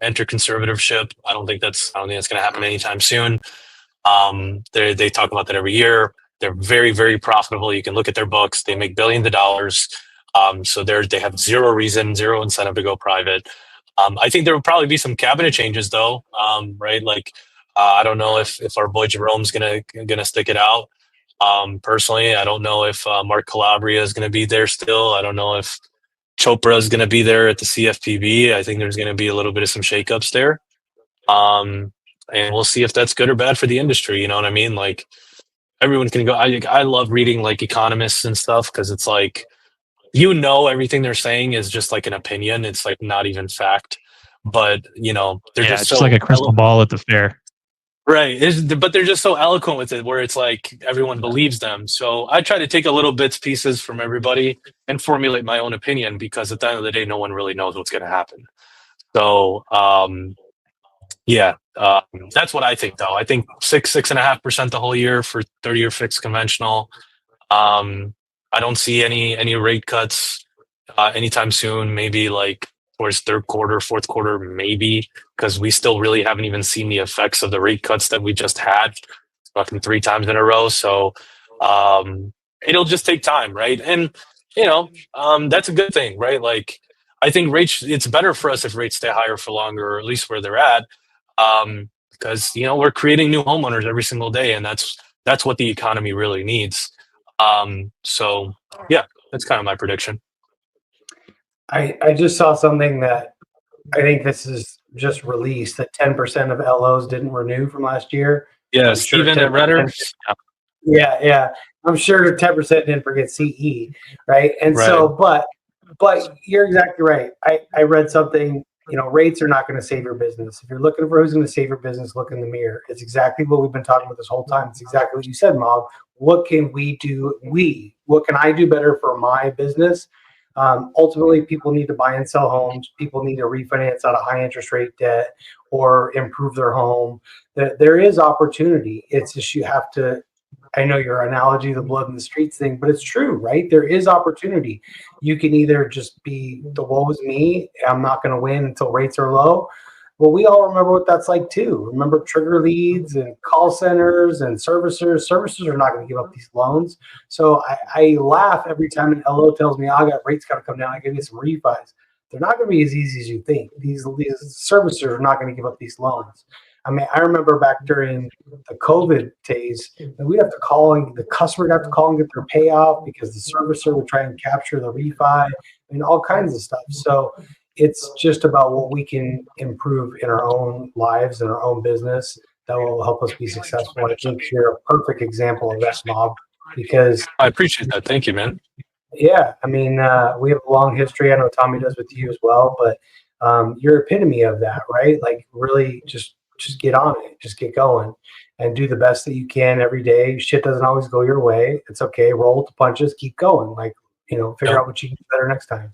enter conservatorship. I don't think that's going to happen anytime soon. They talk about that every year. They're very, very profitable. You can look at their books. They make billions of dollars. So they have zero incentive to go private. I think there will probably be some cabinet changes though, right? Like, I don't know if our boy Jerome's gonna stick it out. Personally, I don't know if Mark Calabria is gonna be there still. I don't know if Chopra is gonna be there at the CFPB. I think there's gonna be a little bit of some shakeups there. And we'll see if that's good or bad for the industry. You know what I mean? Like, everyone can go. I love reading like economists and stuff, because it's like, everything they're saying is just like an opinion. It's like not even fact, but they're just so like a crystal ball at the fair, right? But they're just so eloquent with it, where it's like everyone believes them. So I try to take a little bits, pieces from everybody and formulate my own opinion, because at the end of the day, no one really knows what's going to happen. So yeah, that's what I think though. I think 6.5% the whole year for 30-year fixed conventional. I don't see any rate cuts anytime soon. Maybe like towards third quarter, fourth quarter, maybe, because we still really haven't even seen the effects of the rate cuts that we just had, fucking 3 times in a row. So it'll just take time, right? And that's a good thing, right? Like, I think it's better for us if rates stay higher for longer, or at least where they're at, because we're creating new homeowners every single day, and that's what the economy really needs. So yeah, that's kind of my prediction. I just saw something that I think this is just released, that 10% of LOs didn't renew from last year. Yeah, Steven at Redder. Yeah. I'm sure 10% didn't forget CE, right? And right. So, but you're exactly right. I read something, rates are not going to save your business. If you're looking for who's going to save your business, look in the mirror. It's exactly what we've been talking about this whole time. It's exactly what you said, Mahb. What can we do? What can I do better for my business? Ultimately, people need to buy and sell homes. People need to refinance out of high interest rate debt or improve their home. There is opportunity. It's just you have to, I know your analogy, the blood in the streets thing, but it's true, right? There is opportunity. You can either just be the woe is me, I'm not going to win until rates are low. Well, we all remember what that's like too. Remember trigger leads and call centers and servicers. Servicers are not going to give up these loans. So I laugh every time an LO tells me, I got rates got to come down. I give you some refis. They're not going to be as easy as you think. These servicers are not going to give up these loans. I mean, I remember back during the COVID days, we'd have to call, and the customer would have to call and get their payoff because the servicer would try and capture the refi and all kinds of stuff. So it's just about what we can improve in our own lives and our own business that will help us be successful. I think you're a perfect example of that, Mahb, because I appreciate that. Thank you, man. Yeah, I mean, we have a long history. I know Tommy does with you as well, but you're epitome of that, right? Like, really just get on it, just get going and do the best that you can every day. Shit doesn't always go your way. It's okay. Roll with the punches, keep going. Like, figure out what you can do better next time.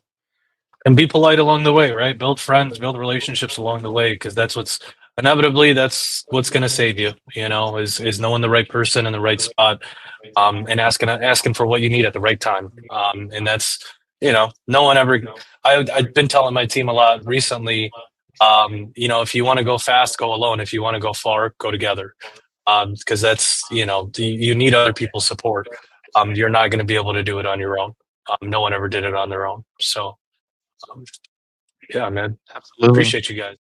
And be polite along the way, right? Build friends, build relationships along the way, because that's what's inevitably that's what's going to save you, you know, is knowing the right person in the right spot, and asking for what you need at the right time. And that's, you know, no one ever, I've been telling my team a lot recently, you know, if you want to go fast, go alone. If you want to go far, go together. Because that's, you know, you need other people's support. You're not going to be able to do it on your own. No one ever did it on their own. So, yeah, man, Absolutely. appreciate you guys.